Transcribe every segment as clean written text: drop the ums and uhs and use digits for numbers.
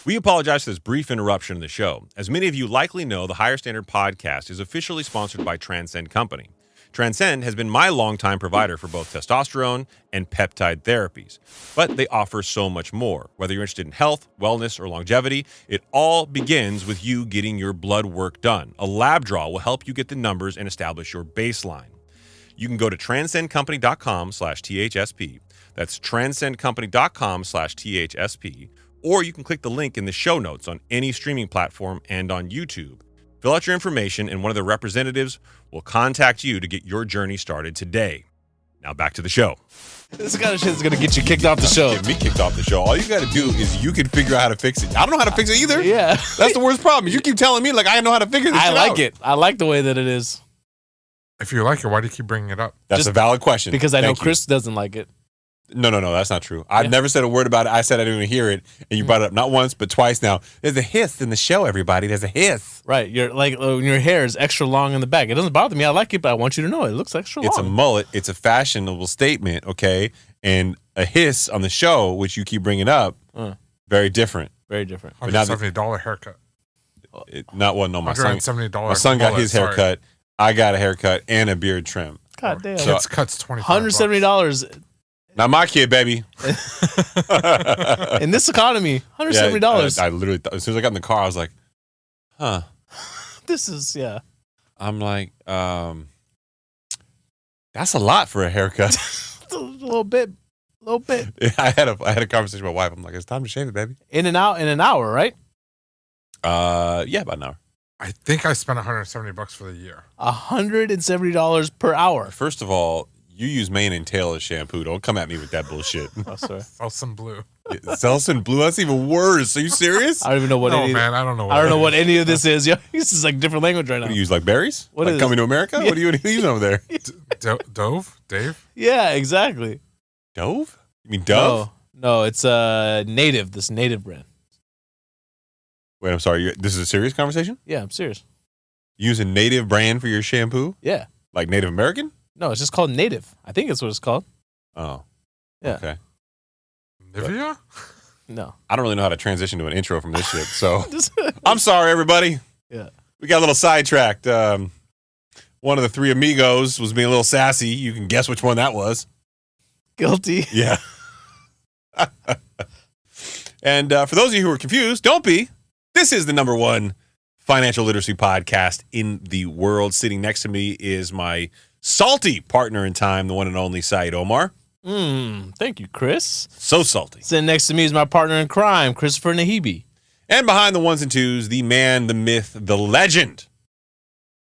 We apologize for this brief interruption in the show. As many of you likely know, the Higher Standard podcast is officially sponsored by Transcend Company. Transcend has been my longtime provider for both testosterone and peptide therapies, but they offer so much more. Whether you're interested in health, wellness, or longevity, it all begins with you getting your blood work done. A lab draw will help you get the numbers and establish your baseline. You can go to transcendcompany.com/THSP. That's transcendcompany.com/THSP. Or you can click the link in the show notes on any streaming platform and on YouTube. Fill out your information, and one of the representatives will contact you to get your journey started today. Now back to the show. This kind of shit is going to get you kicked off the show. Get me kicked off the show. All you got to do is you can figure out how to fix it. I don't know how to fix it either. Yeah. That's the worst problem. You keep telling me, like, I know how to figure this shit out. I like it. I like the way that it is. If you like it, why do you keep bringing it up? That's a valid question. Because I know Thank you. Chris doesn't like it. No, that's not true. I've never said a word about it. I said I didn't even hear it, and you brought it up not once, but twice now. There's a hiss in the show, everybody. There's a hiss. Right. You're like, when your hair is extra long in the back. It doesn't bother me. I like it, but I want you to know it looks extra long. It's a mullet. It's a fashionable statement, okay? And a hiss on the show, which you keep bringing up, very different. Very different. $170 haircut. No, my son got his sorry. haircut. I got a haircut and a beard trim. God damn. Kids cuts $25. $170 Not my kid, baby. in this economy. $170. I literally thought, as soon as I got in the car, I was like, huh. This is, yeah. I'm like, that's a lot for a haircut. a little bit. I had a conversation with my wife. I'm like, it's time to shave it, baby. In an hour, right? Yeah, about an hour. I think I spent $170 for the year. $170 per hour. First of all, you use mane and tail as shampoo. Don't come at me with that bullshit. Oh, sorry. Selsun Blue. Selsun Blue? That's even worse. Are you serious? I don't even know what any man, I don't know. I don't know what any of this is. Yeah, this is like different language right now. What do you use, like berries? What like is Coming to America? Yeah. What are you using over there? Dave? Yeah, exactly. Dove? You mean Dove? No, it's Native. This Native brand. Wait, I'm sorry. This is a serious conversation? Yeah, I'm serious. You use a Native brand for your shampoo? Yeah. Like Native American? No, it's just called Native. I think that's what it's called. Oh. Yeah. Okay. Nivea? No. I don't really know how to transition to an intro from this shit, so I'm sorry, everybody. Yeah. We got a little sidetracked. One of the three amigos was being a little sassy. You can guess which one that was. Guilty. Yeah. And for those of you who are confused, don't be. This is the #1 financial literacy podcast in the world. Sitting next to me is my salty partner in time, the one and only Saied Omar. Thank you, Chris. So salty. Sitting next to me is my partner in crime, Christopher Nahibi. And behind the ones and twos, the man, the myth, the legend.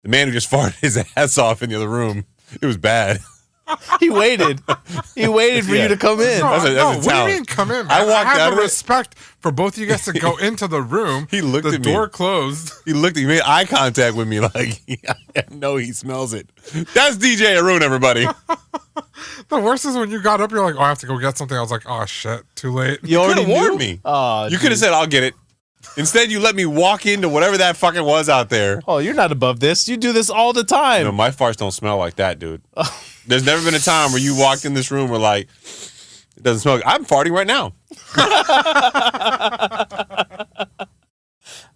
The man who just farted his ass off in the other room. It was bad. He waited. He waited for you to come in. No, That's a what do you talent. mean come in? I walked have out the of it. respect for both of you guys to go into the room. He looked the at me. door closed. He looked at me, made eye contact with me like, I know he smells it. That's DJ Haroon, everybody. The worst is when you got up, you're like, oh, I have to go get something. I was like, oh, shit, too late. You could already have warned knew? me. Oh, You could have said, I'll get it. Instead, you let me walk into whatever that fucking was out there. Oh, you're not above this. You do this all the time. No, my farts don't smell like that, dude. There's never been a time where you walked in this room where like, it doesn't smell. I'm farting right now.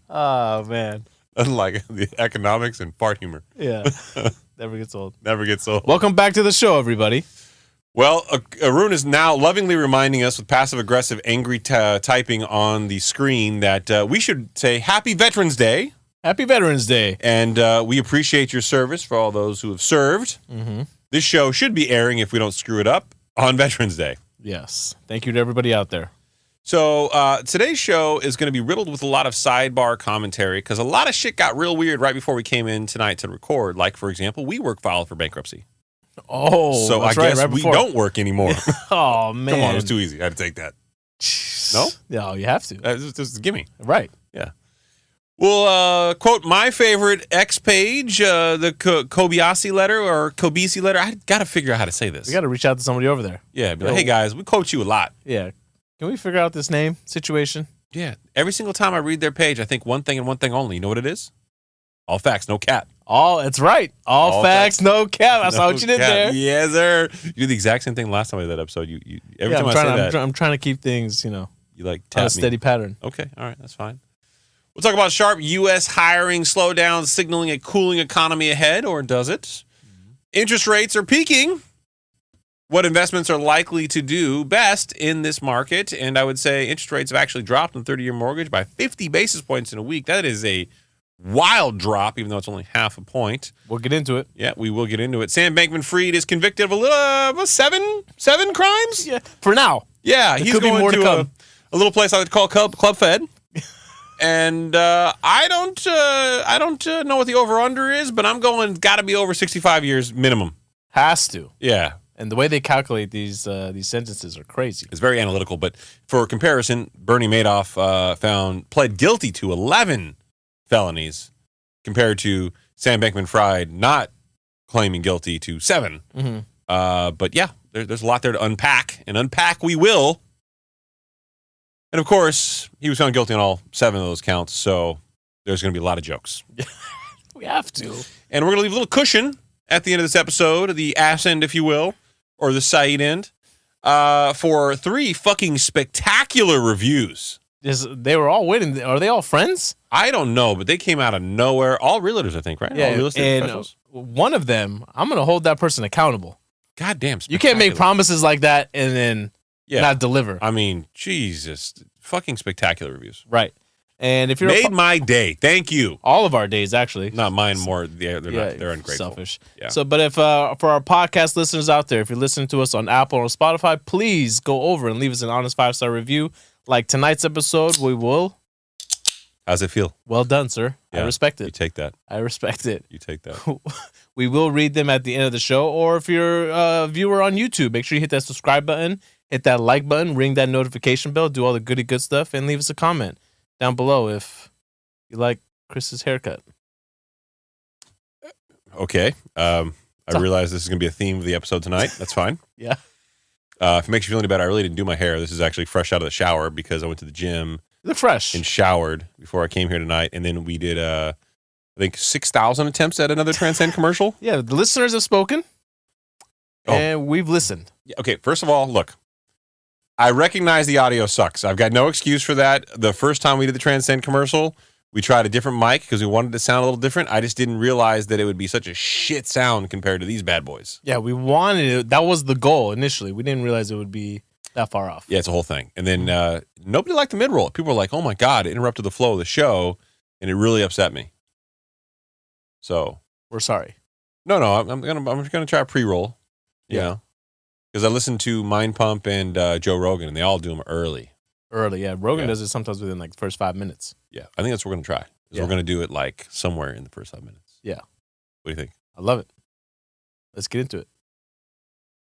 Oh, man. Unlike the economics and fart humor. Yeah. Never gets old. Never gets old. Welcome back to the show, everybody. Well, Haroon is now lovingly reminding us with passive-aggressive, angry typing on the screen that we should say Happy Veterans Day. Happy Veterans Day. And we appreciate your service for all those who have served. Mm-hmm. This show should be airing, if we don't screw it up, on Veterans Day. Yes. Thank you to everybody out there. So today's show is going to be riddled with a lot of sidebar commentary because a lot of shit got real weird right before we came in tonight to record. Like, for example, WeWork filed for bankruptcy. Oh, so I guess we don't work anymore. Oh, man. Come on, it was too easy. I had to take that. No? No, you have to. Just give me. Right. Yeah. We'll quote my favorite X page, the Kobayashi letter or Kobisi letter. I got to figure out how to say this. We got to reach out to somebody over there. Yeah, be like, hey, guys, we quote you a lot. Yeah. Can we figure out this name situation? Yeah. Every single time I read their page, I think one thing and one thing only. You know what it is? All facts, no cap. It's right. All facts, no cap. I saw what you did there. Yes, sir. You did the exact same thing last time I did that episode. Every time I say that. I'm trying to keep things, You like On tap a me. steady pattern. Okay, all right, that's fine. We'll talk about sharp U.S. hiring slowdown signaling a cooling economy ahead, or does it? Interest rates are peaking. What investments are likely to do best in this market? And I would say interest rates have actually dropped on 30-year mortgage by 50 basis points in a week. That is a wild drop, even though it's only half a point. We'll get into it. Yeah, we will get into it. Sam Bankman-Fried is convicted of a little seven crimes. Yeah, for now. Yeah, There he's could be going more to to come. a little place I would call Club Fed. And I don't know what the over-under is, but I'm going got to be over 65 years minimum. Has to. Yeah. And the way they calculate these sentences are crazy. It's very analytical, but for comparison, Bernie Madoff pled guilty to 11 felonies compared to Sam Bankman-Fried not claiming guilty to 7. Mm-hmm. But yeah, there's a lot there to unpack, and unpack we will. And of course, he was found guilty on all 7 of those counts, so there's going to be a lot of jokes. We have to. And we're going to leave a little cushion at the end of this episode, the ass end, if you will, or the Saied end, for 3 fucking spectacular reviews. They were all waiting. Are they all friends? I don't know, but they came out of nowhere. All realtors, I think, right? Yeah, all real estate and professionals. one of them, I'm going to hold that person accountable. God damn, You can't make spectacular. promises like that and then not deliver. I mean, Jesus. Fucking spectacular reviews. Right. And if you're Made my day. Thank you. all of our days, actually. Not mine more. They're ungrateful. Selfish. Yeah. So, but if for our podcast listeners out there, if you're listening to us on Apple or Spotify, please go over and leave us an honest 5-star review. Like tonight's episode, we will. How's it feel? Well done, sir. I Yeah, respect You it. take that. I respect it. You take that. We will read them at the end of the show. Or if you're a viewer on YouTube, make sure you hit that subscribe button, hit that like button, ring that notification bell, do all the goody good stuff, and leave us a comment down below if you like Chris's haircut. Okay. I realize this is going to be a theme of the episode tonight. That's fine. Yeah. If it makes you feel any better, I really didn't do my hair. This is actually fresh out of the shower because I went to the gym They're fresh. and showered before I came here tonight. And then we did, I think, 6,000 attempts at another Transcend commercial. Yeah, the listeners have spoken, and we've listened. Okay, first of all, look. I recognize the audio sucks. I've got no excuse for that. The first time we did the Transcend commercial, we tried a different mic because we wanted to sound a little different. I just didn't realize that it would be such a shit sound compared to these bad boys. Yeah, we wanted it. That was the goal initially. We didn't realize it would be that far off. Yeah, it's a whole thing. And then nobody liked the mid-roll. People were like, oh my God, it interrupted the flow of the show, and it really upset me. So We're sorry. no, I'm just gonna try a pre-roll. You know, because I listened to Mind Pump and Joe Rogan, and they all do them early. Early, yeah. Rogan Yeah. does it sometimes within like the first 5 minutes. Yeah, I think that's what we're gonna try. Yeah. We're gonna do it like somewhere in the first 5 minutes. Yeah. What do you think? I love it. Let's get into it.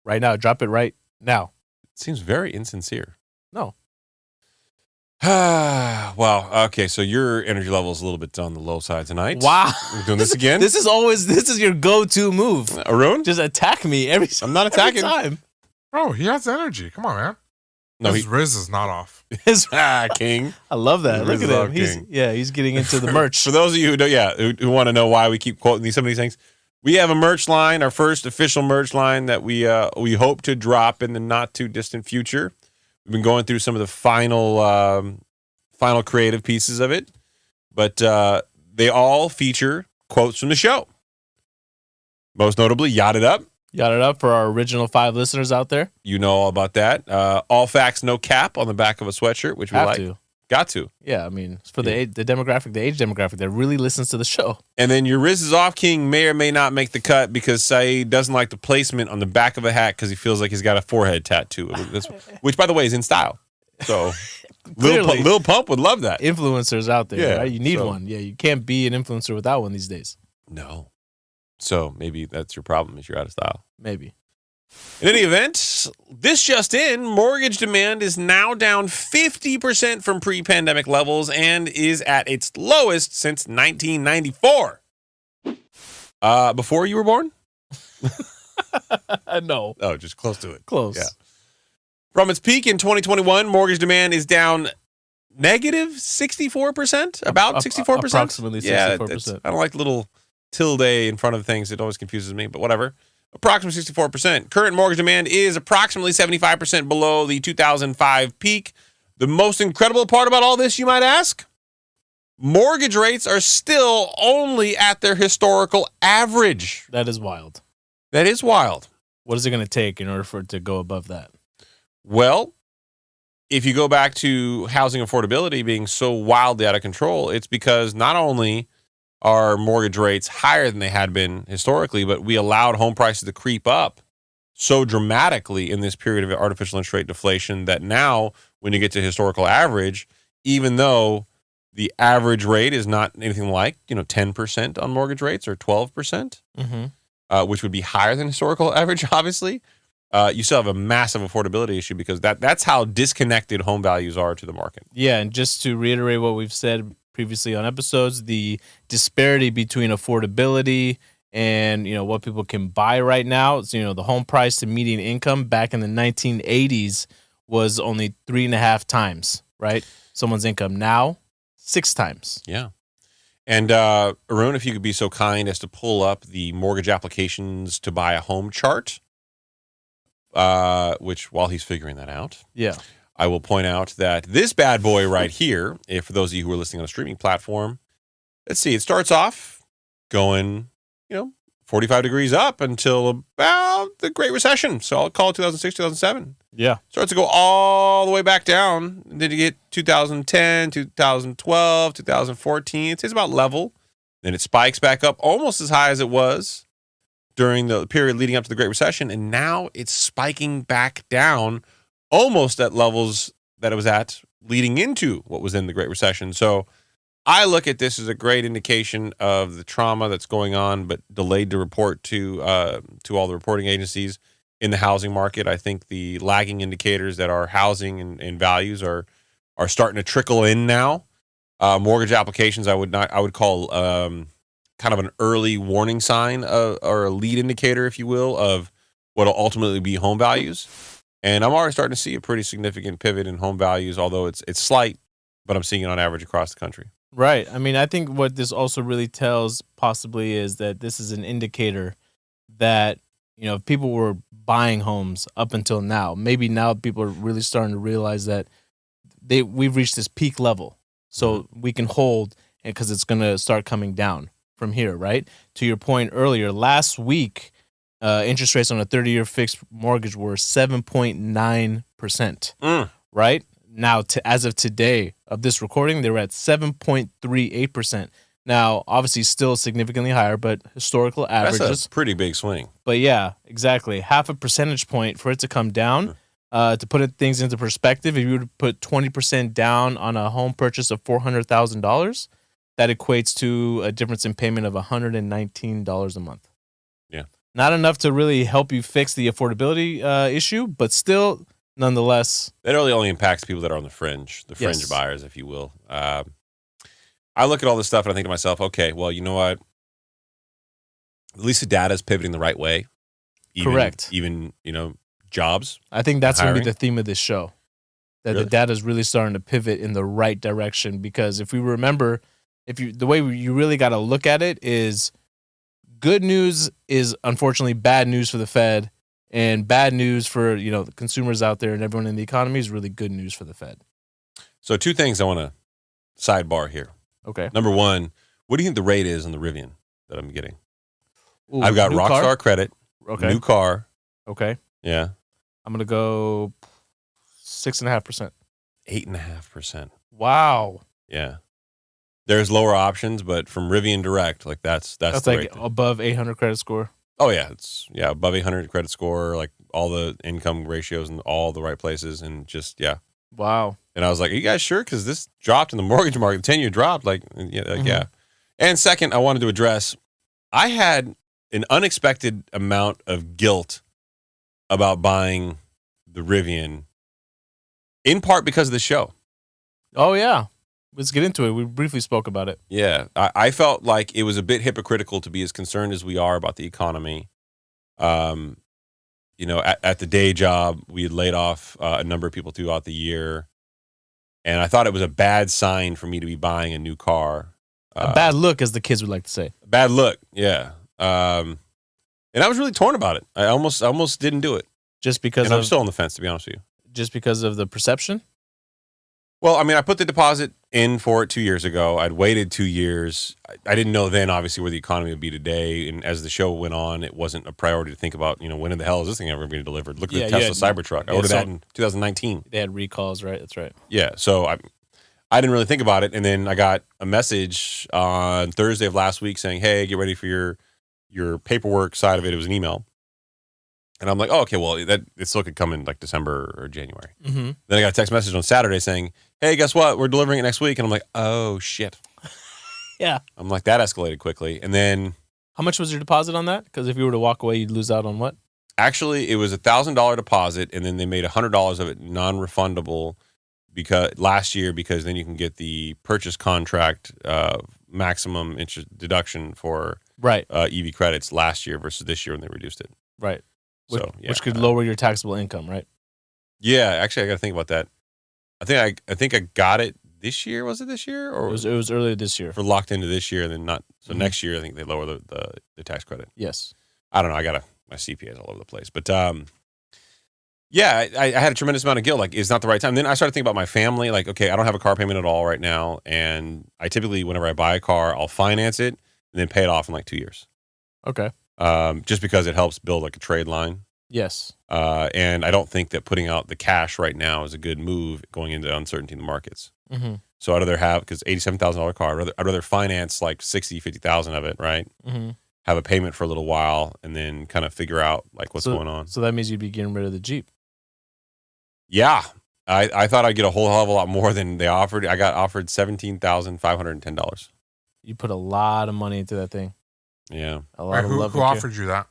Right now. Drop it right now. It seems very insincere. No. Well, okay, so your energy level is a little bit on the low side tonight. Wow. We're doing this again? This is your go-to move. Arun? Just attack me every I'm not attacking. time. Bro, he has energy. Come on, man. No, His he, Riz is not off. King. I love that. Riz Look is at our him. king. He's getting into the merch. For those of you who want to know why we keep quoting some of these things, we have a merch line, our first official merch line that we hope to drop in the not too distant future. We've been going through some of the final creative pieces of it, but they all feature quotes from the show. Most notably, Yacht It Up. Got it up for our original 5 listeners out there. You know all about that. All facts, no cap on the back of a sweatshirt, which we Have like. to. Got to. Yeah, I mean, it's for the age demographic that really listens to the show. And then your Riz is off king may or may not make the cut because Saied doesn't like the placement on the back of a hat because he feels like he's got a forehead tattoo, which, by the way, is in style. So Clearly. Lil Pump would love that. Influencers out there, Yeah, right? You need so- one. Yeah, you can't be an influencer without one these days. No. So maybe that's your problem is you're out of style. Maybe. In any event, this just in, mortgage demand is now down 50% from pre-pandemic levels and is at its lowest since 1994. Before you were born? No. Oh, just close to it. Close. Yeah. From its peak in 2021, mortgage demand is down negative 64%, about 64%. Approximately 64%. Yeah, I don't like little tilde in front of things. It always confuses me, but whatever. Approximately 64%. Current mortgage demand is approximately 75% below the 2005 peak. The most incredible part about all this, you might ask? Mortgage rates are still only at their historical average. That is wild. That is wild. What is it going to take in order for it to go above that? Well, if you go back to housing affordability being so wildly out of control, it's because not only are mortgage rates higher than they had been historically, but we allowed home prices to creep up so dramatically in this period of artificial interest rate deflation that now when you get to historical average, even though the average rate is not anything like, 10% on mortgage rates or 12%, which would be higher than historical average, obviously, you still have a massive affordability issue because that's how disconnected home values are to the market. Yeah, and just to reiterate what we've said previously on episodes, the disparity between affordability and what people can buy right now, the home price to median income back in the 1980s was only 3.5 times, right? Someone's income now, 6 times. Yeah. And Haroon, if you could be so kind as to pull up the mortgage applications to buy a home chart, which while he's figuring that out, I will point out that this bad boy right here, if for those of you who are listening on a streaming platform, let's see, it starts off going, 45 degrees up until about the Great Recession. So I'll call it 2006, 2007. Yeah. Starts to go all the way back down. Then you get 2010, 2012, 2014. It stays about level. Then it spikes back up almost as high as it was during the period leading up to the Great Recession. And now it's spiking back down almost at levels that it was at leading into what was in the Great Recession. So I look at this as a great indication of the trauma that's going on, but delayed to report to all the reporting agencies in the housing market. I think the lagging indicators that are housing and values are starting to trickle in now. Mortgage applications, I would call kind of an early warning sign or a lead indicator, if you will, of what will ultimately be home values. And I'm already starting to see a pretty significant pivot in home values, although it's slight, but I'm seeing it on average across the country. Right. I mean, I think what this also really tells possibly is that this is an indicator that, people were buying homes up until now. Maybe now people are really starting to realize that we've reached this peak level. So we can hold because it's going to start coming down from here, right? To your point earlier, last week, interest rates on a 30-year fixed mortgage were 7.9%, right? Now, as of today of this recording, they were at 7.38%. Now, obviously, still significantly higher, but historical averages. That's a pretty big swing. But yeah, exactly. 0.5 percentage point for it to come down. To put things into perspective, if you were to put 20% down on a home purchase of $400,000, that equates to a difference in payment of $119 a month. Yeah. Not enough to really help you fix the affordability issue, but still, nonetheless. That really only impacts people that are on the fringe buyers, if you will. I look at all this stuff and I think to myself, okay, well, you know what? At least the data is pivoting the right way. Correct. Even, jobs. I think that's going to be hiring. the theme of this show. That Really? the data is really starting to pivot in the right direction, because if we remember, the way you really got to look at it is good news is unfortunately bad news for the Fed, and bad news for, the consumers out there and everyone in the economy is really good news for the Fed. So 2 things I want to sidebar here. Okay. Number 1, what do you think the rate is on the Rivian that I'm getting? Ooh, I've got new car? Rockstar credit, Okay. new car. Okay. Yeah. I'm going to go 6.5%. 8.5%. Wow. Yeah. There's lower options, but from Rivian Direct, like that's the like rate. above 800 credit score. Oh yeah, it's above 800 credit score, like all the income ratios in all the right places, and just Wow. And I was like, "Are you guys sure?" Because this dropped in the mortgage market, 10-year dropped, yeah. And second, I wanted to address, I had an unexpected amount of guilt about buying the Rivian, in part because of the show. Oh yeah. Let's get into it. We briefly spoke about it. Yeah, I felt like it was a bit hypocritical to be as concerned as we are about the economy. At the day job, we had laid off a number of people throughout the year, and I thought it was a bad sign for me to be buying a new car. A bad look, as the kids would like to say. Bad look, yeah. And I was really torn about it. I almost didn't do it. Just because And I'm still on the fence, to be honest with you. Just because of the perception? Well, I mean, I put the deposit in for it 2 years ago. I'd waited 2 years. I didn't know then, obviously, where the economy would be today. And as the show went on, it wasn't a priority to think about, when in the hell is this thing ever going to be delivered? Look at the Tesla Cybertruck. I ordered that in 2019. They had recalls, right? That's right. Yeah, so I didn't really think about it. And then I got a message on Thursday of last week saying, hey, get ready for your paperwork side of it. It was an email. And I'm like, oh, okay, well, it still could come in like December or January. Mm-hmm. Then I got a text message on Saturday saying, hey, guess what? We're delivering it next week. And I'm like, oh, shit. Yeah. I'm like, that escalated quickly. And then... How much was your deposit on that? Because if you were to walk away, you'd lose out on what? Actually, it was $1,000 deposit, and then they made $100 of it non-refundable last year because then you can get the purchase contract maximum interest deduction for EV credits last year versus this year when they reduced it. Right. Which could uh, lower your taxable income, right? Yeah, actually, I got to think about that. I think I got it this year. Was it this year, or it was earlier this year? For locked into this year, and then not. So next year, I think they lower the tax credit. Yes. I don't know. I got my CPA is all over the place, but yeah, I had a tremendous amount of guilt. Like, it's not the right time. Then I started thinking about my family. Like, okay, I don't have a car payment at all right now, and I typically, whenever I buy a car, I'll finance it and then pay it off in like 2 years. Okay. Just because it helps build like a trade line. Yes. And I don't think that putting out the cash right now is a good move going into uncertainty in the markets. Mm-hmm. So I'd rather have, because $87,000 car, I'd rather finance like 60, 50,000 of it, right? Mm-hmm. Have a payment for a little while and then kind of figure out like what's going on. So that means you'd be getting rid of the Jeep. Yeah. I thought I'd get a whole hell of a lot more than they offered. I got offered $17,510. You put a lot of money into that thing. Yeah. A lot of love. Who offered you that?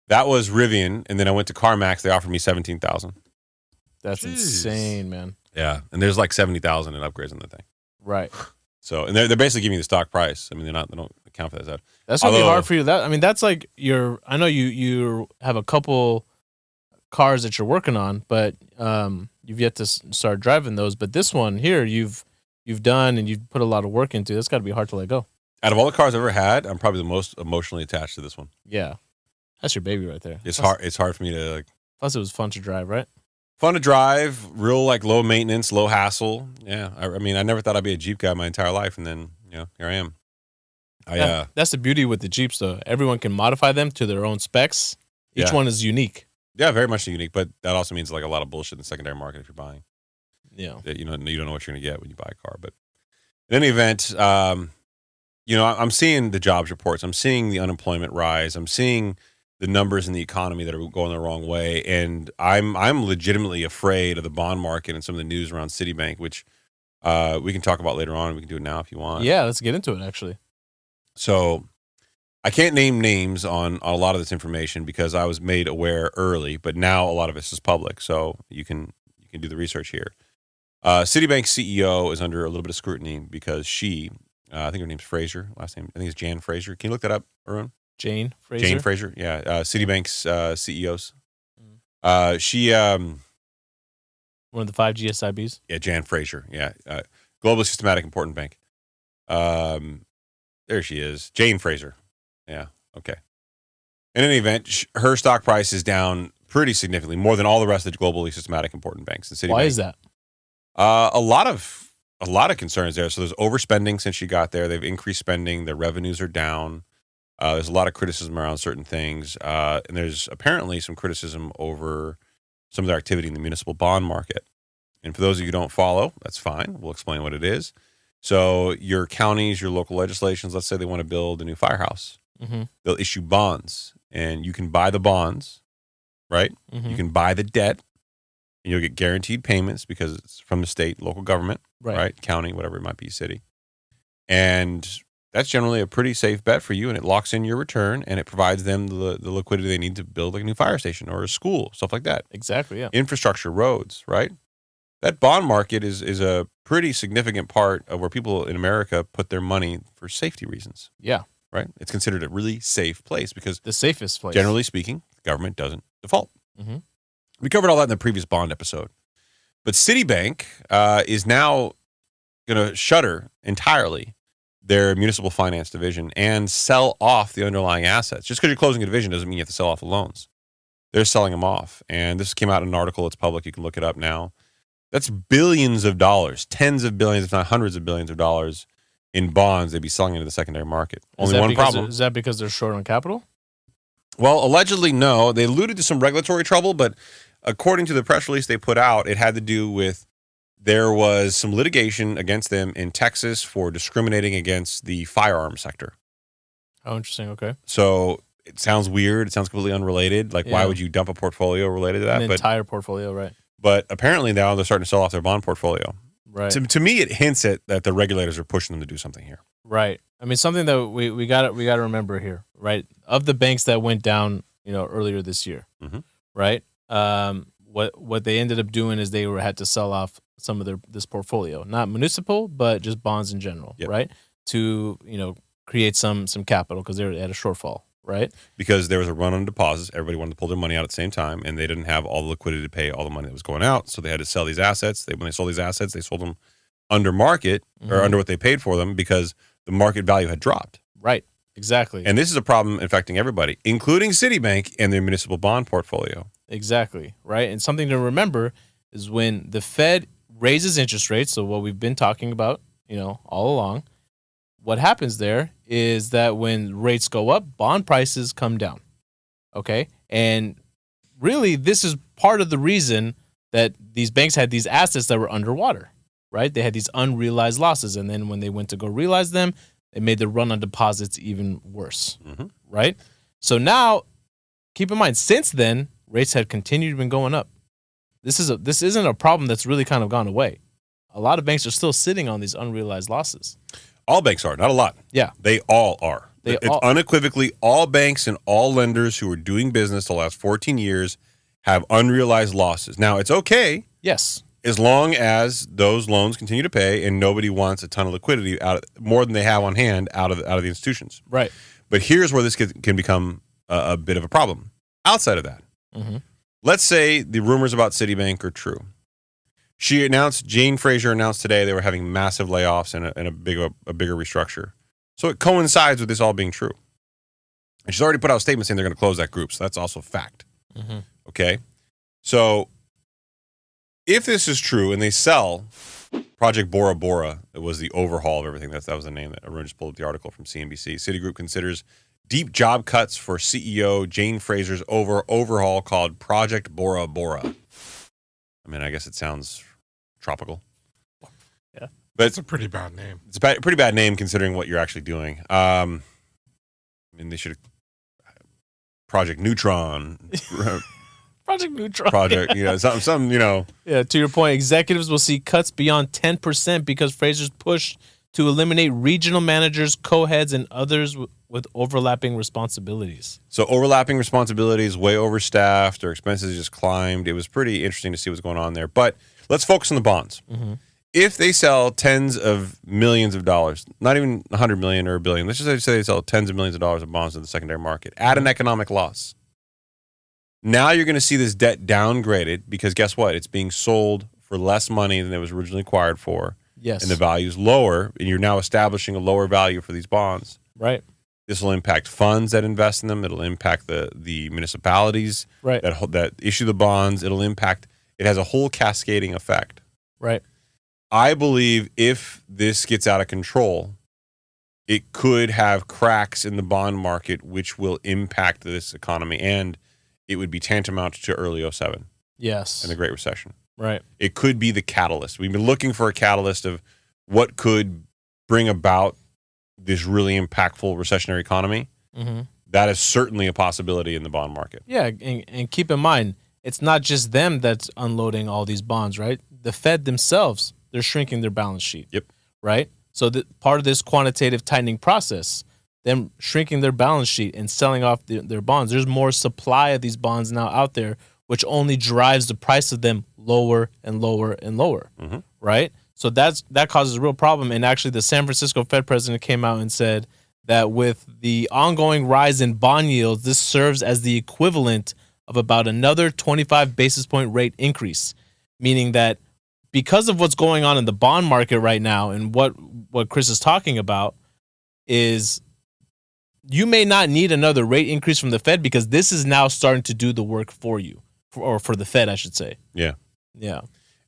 That was Rivian, and then I went to CarMax. They offered me $17,000. That's insane, man. Yeah, and there's like $70,000 in upgrades on that thing. Right. So, and they're basically giving you the stock price. I mean, they don't account for that. That's gonna be hard for you. That's like I know you have a couple cars that you're working on, but you've yet to start driving those. But this one here, you've done and you've put a lot of work into. That's got to be hard to let go. Out of all the cars I've ever had, I'm probably the most emotionally attached to this one. Yeah. That's your baby right there. It's hard. It's hard for me to like. Plus, it was fun to drive, right? Fun to drive, real like low maintenance, low hassle. Yeah, I mean, I never thought I'd be a Jeep guy my entire life, and then here I am. That's the beauty with the Jeeps, though. Everyone can modify them to their own specs. Each one is unique. Yeah, very much unique, but that also means like a lot of bullshit in the secondary market if you're buying. Yeah, you don't know what you're going to get when you buy a car. But in any event, I'm seeing the jobs reports. I'm seeing the unemployment rise. I'm seeing the numbers in the economy that are going the wrong way, and I'm legitimately afraid of the bond market and some of the news around Citibank, which we can talk about later on. We can do it now if you want. Yeah, let's get into it. Actually, so I can't name names on a lot of this information because I was made aware early, but now a lot of this is public, so you can do the research here. Citibank's CEO is under a little bit of scrutiny because she, I think her name's Fraser, last name I think it's Jan Fraser. Can you look that up, Haroon? Jane Fraser. Jane Fraser, yeah. Citibank's CEOs. She one of the 5 GSIBs. Yeah, Jan Fraser. Yeah, Global Systematic Important Bank. There she is, Jane Fraser. Yeah, okay. In any event, her stock price is down pretty significantly, more than all the rest of the globally systematic important banks. And Citibank. Why is that? A lot of concerns there. So there's overspending since she got there. They've increased spending. Their revenues are down. There's a lot of criticism around certain things. And there's apparently some criticism over some of their activity in the municipal bond market. And for those of you who don't follow, that's fine. We'll explain what it is. So your counties, your local legislations, let's say they want to build a new firehouse. Mm-hmm. They'll issue bonds, and you can buy the bonds, right? Mm-hmm. You can buy the debt, and you'll get guaranteed payments because it's from the state, local government, right? County, whatever it might be, city. And that's generally a pretty safe bet for you, and it locks in your return, and it provides them the liquidity they need to build like a new fire station or a school, stuff like that. Exactly, yeah. Infrastructure, roads, right? That bond market is a pretty significant part of where people in America put their money for safety reasons. Yeah. Right? It's considered a really safe place because the safest place. Generally speaking, the government doesn't default. Mm-hmm. We covered all that in the previous bond episode. But Citibank is now going to shutter entirely their municipal finance division and sell off the underlying assets. Just because you're closing a division doesn't mean you have to sell off the loans. They're selling them off. And this came out in an article. It's public. You can look it up now. That's billions of dollars, tens of billions, if not hundreds of billions of dollars in bonds they'd be selling into the secondary market. Only one problem. Is that because they're short on capital? Well, allegedly, no. They alluded to some regulatory trouble, but according to the press release they put out, it had to do with there was some litigation against them in Texas for discriminating against the firearm sector. Oh, interesting. Okay. So it sounds weird. It sounds completely unrelated. Like, why would you dump a portfolio related to that? An entire portfolio, right. But apparently now they're starting to sell off their bond portfolio. Right. To me, it hints at that the regulators are pushing them to do something here. Right. I mean, something that we got to remember here, right? Of the banks that went down, earlier this year, right? What they ended up doing is they had to sell off some of this portfolio, not municipal, but just bonds in general, right? To create some capital because they're at a shortfall, right? Because there was a run on deposits, everybody wanted to pull their money out at the same time, and they didn't have all the liquidity to pay all the money that was going out, so they had to sell these assets. When they sold these assets, they sold them under market or under what they paid for them because the market value had dropped. Right. Exactly. And this is a problem affecting everybody, including Citibank and their municipal bond portfolio. Exactly. Right. And something to remember is when the Fed raises interest rates, so what we've been talking about, all along, what happens there is that when rates go up, bond prices come down. Okay. And really, this is part of the reason that these banks had these assets that were underwater, right? They had these unrealized losses. And then when they went to go realize them, it made the run on deposits even worse, right? So now, keep in mind, since then, rates had continued been going up. This isn't a problem that's really kind of gone away. A lot of banks are still sitting on these unrealized losses. All banks are, not a lot. Yeah. They all are. Unequivocally, all banks and all lenders who are doing business the last 14 years have unrealized losses. Now, it's okay. Yes. As long as those loans continue to pay and nobody wants a ton of liquidity more than they have on hand out of the institutions. Right. But here's where this can become a bit of a problem. Outside of that, let's say the rumors about Citibank are true. Jane Fraser announced today they were having massive layoffs and a bigger restructure. So it coincides with this all being true. And she's already put out a statement saying they're going to close that group. So that's also fact. Okay. So if this is true and they sell Project Bora Bora, it was the overhaul of everything. That was the name that Haroon just pulled up the article from CNBC. Citigroup considers deep job cuts for CEO Jane Fraser's overhaul called Project Bora Bora. I mean, I guess it sounds tropical. Yeah. But it's a pretty bad name. It's a pretty bad name considering what you're actually doing. I mean, they should have Project Neutron. Project Neutron. Something. Yeah, to your point, executives will see cuts beyond 10% because Fraser's push to eliminate regional managers, co-heads, and others with overlapping responsibilities. So overlapping responsibilities, way overstaffed, their expenses just climbed. It was pretty interesting to see what's going on there. But let's focus on the bonds. If they sell tens of millions of dollars, not even 100 million or a billion, let's just say they sell tens of millions of dollars of bonds in the secondary market at an economic loss. Now you're going to see this debt downgraded because guess what? It's being sold for less money than it was originally acquired for. Yes. And the value's lower, and you're now establishing a lower value for these bonds. Right. This will impact funds that invest in them. It'll impact the municipalities that issue the bonds. It has a whole cascading effect. Right. I believe if this gets out of control, it could have cracks in the bond market, which will impact this economy, and it would be tantamount to early 2007. Yes. And the Great Recession. Right. It could be the catalyst. We've been looking for a catalyst of what could bring about this really impactful recessionary economy. That is certainly a possibility in the bond market. Yeah, and keep in mind, it's not just them that's unloading all these bonds, right? The Fed themselves, they're shrinking their balance sheet. Yep. Right? So part of this quantitative tightening process, them shrinking their balance sheet and selling off their bonds, there's more supply of these bonds now out there, which only drives the price of them lower and lower and lower, right? So that causes a real problem. And actually, the San Francisco Fed president came out and said that with the ongoing rise in bond yields, this serves as the equivalent of about another 25 basis point rate increase, meaning that because of what's going on in the bond market right now and what Chris is talking about is you may not need another rate increase from the Fed because this is now starting to do the work for you. Or for the Fed, I should say. Yeah. Yeah.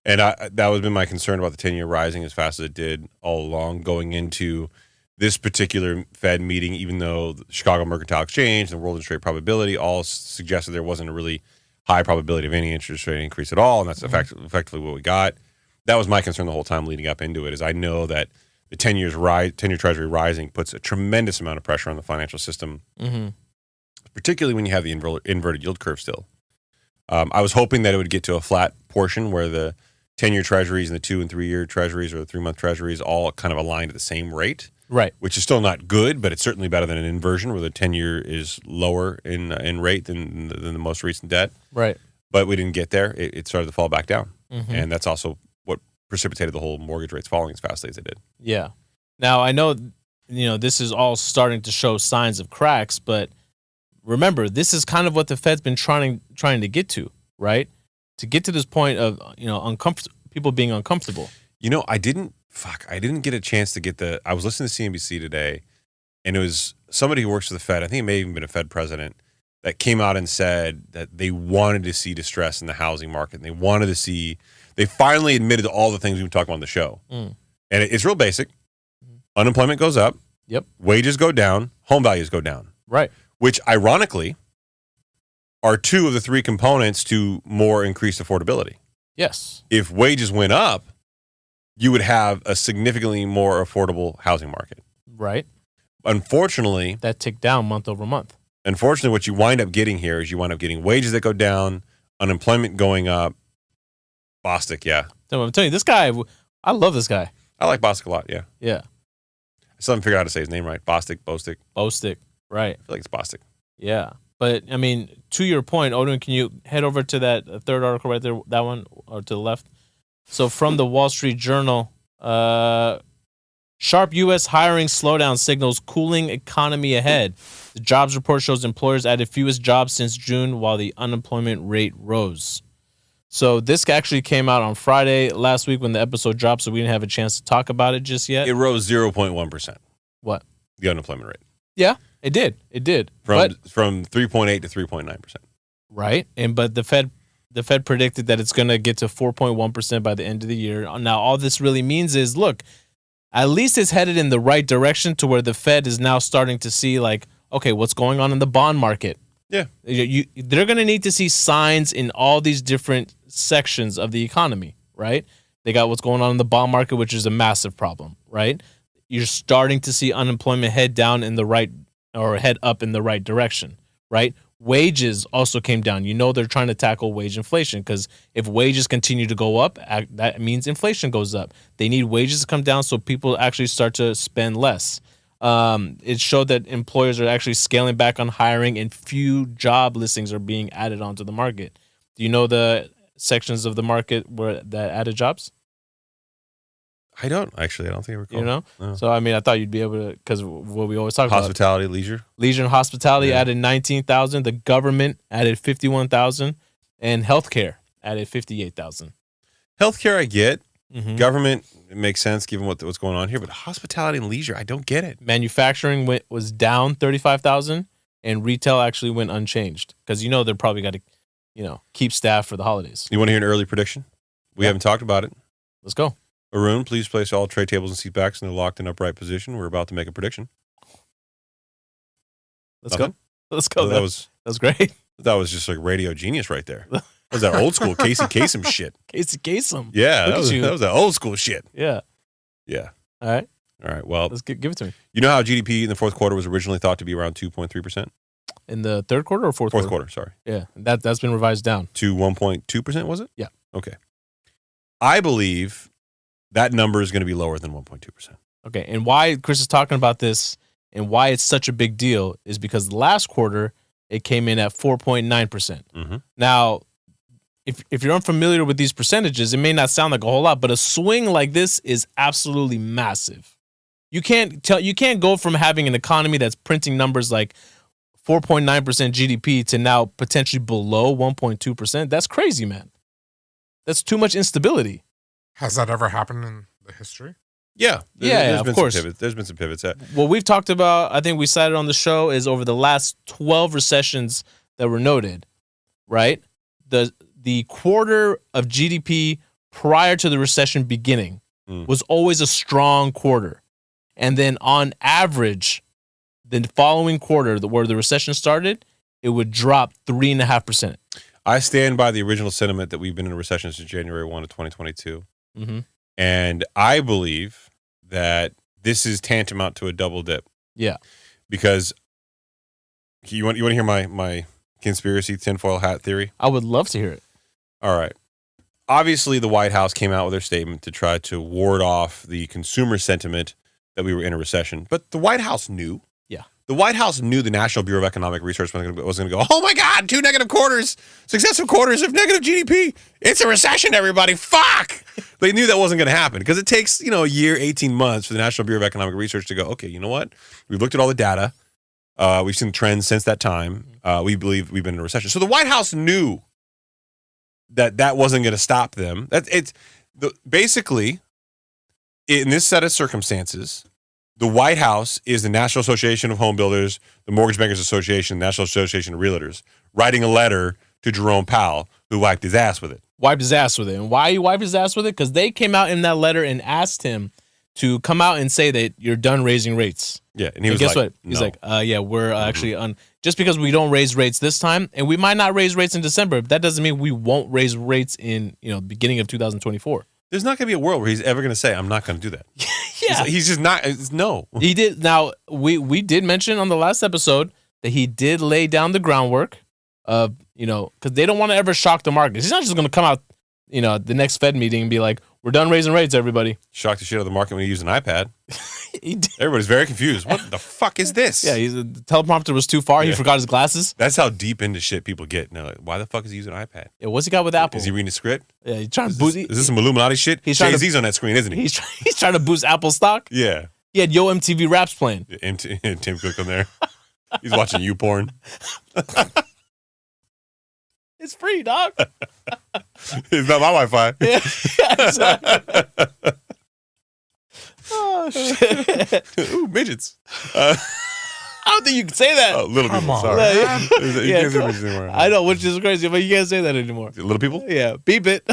And that was been my concern about the 10-year rising as fast as it did all along going into this particular Fed meeting, even though the Chicago Mercantile Exchange and the World Interest Rate Probability all suggested there wasn't a really high probability of any interest rate increase at all, and that's effectively what we got. That was my concern the whole time leading up into it, is I know that the 10-year Treasury rising puts a tremendous amount of pressure on the financial system, particularly when you have the inverted yield curve still. I was hoping that it would get to a flat portion where the 10-year Treasuries and the 2- and 3-year Treasuries or the 3-month Treasuries all kind of aligned at the same rate. Right. Which is still not good, but it's certainly better than an inversion where the 10-year is lower in rate than the most recent debt. Right. But we didn't get there. It started to fall back down. And that's also what precipitated the whole mortgage rates falling as fast as they did. Yeah. Now, I know, this is all starting to show signs of cracks, but remember, this is kind of what the Fed's been trying to get to, right? To get to this point of, people being uncomfortable. I didn't get a chance to get I was listening to CNBC today, and it was somebody who works for the Fed. I think it may have even been a Fed president that came out and said that they wanted to see distress in the housing market. And they finally admitted to all the things we've been talking about on the show. And it's real basic. Unemployment goes up. Yep. Wages go down. Home values go down. Right. Which ironically are 2 of the 3 components to more increased affordability. Yes. If wages went up, you would have a significantly more affordable housing market. Right. Unfortunately, that ticked down month over month. Unfortunately, what you wind up getting here is you wind up getting wages that go down, unemployment going up. Bostic, yeah. So I'm telling you, this guy, I love this guy. I like Bostic a lot, yeah. Yeah. I still haven't figured out how to say his name right. Bostic. Bostic, right. I feel like it's Bostic. Yeah. But, to your point, Odin, can you head over to that third article right there, that one, or to the left? So from the Wall Street Journal, sharp U.S. hiring slowdown signals cooling economy ahead. The jobs report shows employers added fewest jobs since June while the unemployment rate rose. So this actually came out on Friday last week when the episode dropped, so we didn't have a chance to talk about it just yet. It rose 0.1%. What? The unemployment rate. Yeah, it did. From 3.8 to 3.9%. Right. But the Fed predicted that it's going to get to 4.1% by the end of the year. Now, all this really means is, look, at least it's headed in the right direction to where the Fed is now starting to see, okay, what's going on in the bond market? Yeah. They're going to need to see signs in all these different sections of the economy, right? They got what's going on in the bond market, which is a massive problem, right? You're starting to see unemployment head down in the right, or head up in the right direction, right? Wages also came down. They're trying to tackle wage inflation because if wages continue to go up, that means inflation goes up. They need wages to come down so people actually start to spend less. It showed that employers are actually scaling back on hiring and few job listings are being added onto the market. Do you know the sections of the market that added jobs? I don't actually. I don't think I recall. No. So, I thought you'd be able to, because what we always talk about. Hospitality, leisure. Leisure and hospitality added 19,000. The government added 51,000. And healthcare added 58,000. Healthcare, I get. Government, it makes sense given what's going on here. But hospitality and leisure, I don't get it. Manufacturing was down 35,000. And retail actually went unchanged. Because they're probably got to, keep staff for the holidays. You want to hear an early prediction? We haven't talked about it. Let's go. Haroon, please place all tray tables and seat backs in their locked and upright position. We're about to make a prediction. Let's go. That was great. That was just like radio genius right there. That was that old school Casey Kasem shit. Casey Kasem. Yeah, that was that old school shit. Yeah. Yeah. All right. Well, let's give it to me. You know how GDP in the fourth quarter was originally thought to be around 2.3%? In the third quarter or fourth quarter? Fourth quarter, sorry. Yeah. That's been revised down. To 1.2%, was it? Yeah. Okay. I believe that number is going to be lower than 1.2%. Okay. And why Chris is talking about this and why it's such a big deal is because last quarter it came in at 4.9%. Now, if you're unfamiliar with these percentages, it may not sound like a whole lot, but a swing like this is absolutely massive. You can't go from having an economy that's printing numbers like 4.9% GDP to now potentially below 1.2%. That's crazy, man. That's too much instability. Has that ever happened in the history? Yeah. Of course. There's been some pivots. What we've talked about, I think we cited on the show, is over the last 12 recessions that were noted, right? The quarter of GDP prior to the recession beginning was always a strong quarter. And then on average, the following quarter, where the recession started, it would drop 3.5%. I stand by the original sentiment that we've been in a recession since January 1 of 2022. Mm-hmm. And I believe that this is tantamount to a double dip. Yeah. Because you want to hear my conspiracy tinfoil hat theory? I would love to hear it. All right. Obviously, the White House came out with their statement to try to ward off the consumer sentiment that we were in a recession. But the White House knew. Yeah. The White House knew the National Bureau of Economic Research was going to go, oh my God, 2 negative quarters, successive quarters of negative GDP. It's a recession, everybody. Fuck. They knew that wasn't going to happen because it takes, a year, 18 months for the National Bureau of Economic Research to go, okay, you know what? We've looked at all the data. We've seen trends since that time. We believe we've been in a recession. So the White House knew that wasn't going to stop them. Basically, in this set of circumstances, the White House is the National Association of Home Builders, the Mortgage Bankers Association, the National Association of Realtors, writing a letter to Jerome Powell, who wiped his ass with it. And why he wiped his ass with it? Because they came out in that letter and asked him to come out and say that you're done raising rates. Yeah, and he was guess like, what? He's no. like, yeah, we're actually just because we don't raise rates this time, and we might not raise rates in December, that doesn't mean we won't raise rates in beginning of 2024. There's not going to be a world where he's ever going to say, I'm not going to do that. Yeah. He's just not. No. He did. Now, we did mention on the last episode that he did lay down the groundwork of, because they don't want to ever shock the market. He's not just going to come out, at the next Fed meeting and be like, we're done raising rates, everybody. Shocked the shit out of the market when he used an iPad. He did. Everybody's very confused. What the fuck is this? Yeah, the teleprompter was too far. Yeah. He forgot his glasses. That's how deep into shit people get. Now, like, why the fuck is he using an iPad? Yeah, what's he got with Apple? Is he reading a script? Yeah, he's trying to Is boost. this some Illuminati shit? Jay-Z's on that screen, isn't he? He's trying to boost Apple stock. Yeah. He had Yo MTV Raps playing. Tim Cook on there. He's watching YouPorn. It's free, dog. It's not my Wi-Fi. Yeah, exactly. Oh shit! Ooh, midgets. I don't think you can say that. Oh, little Come people. on, Sorry. man. You can't say midgets anymore. I know, which is crazy, but you can't say that anymore. Little people? Yeah, beep it.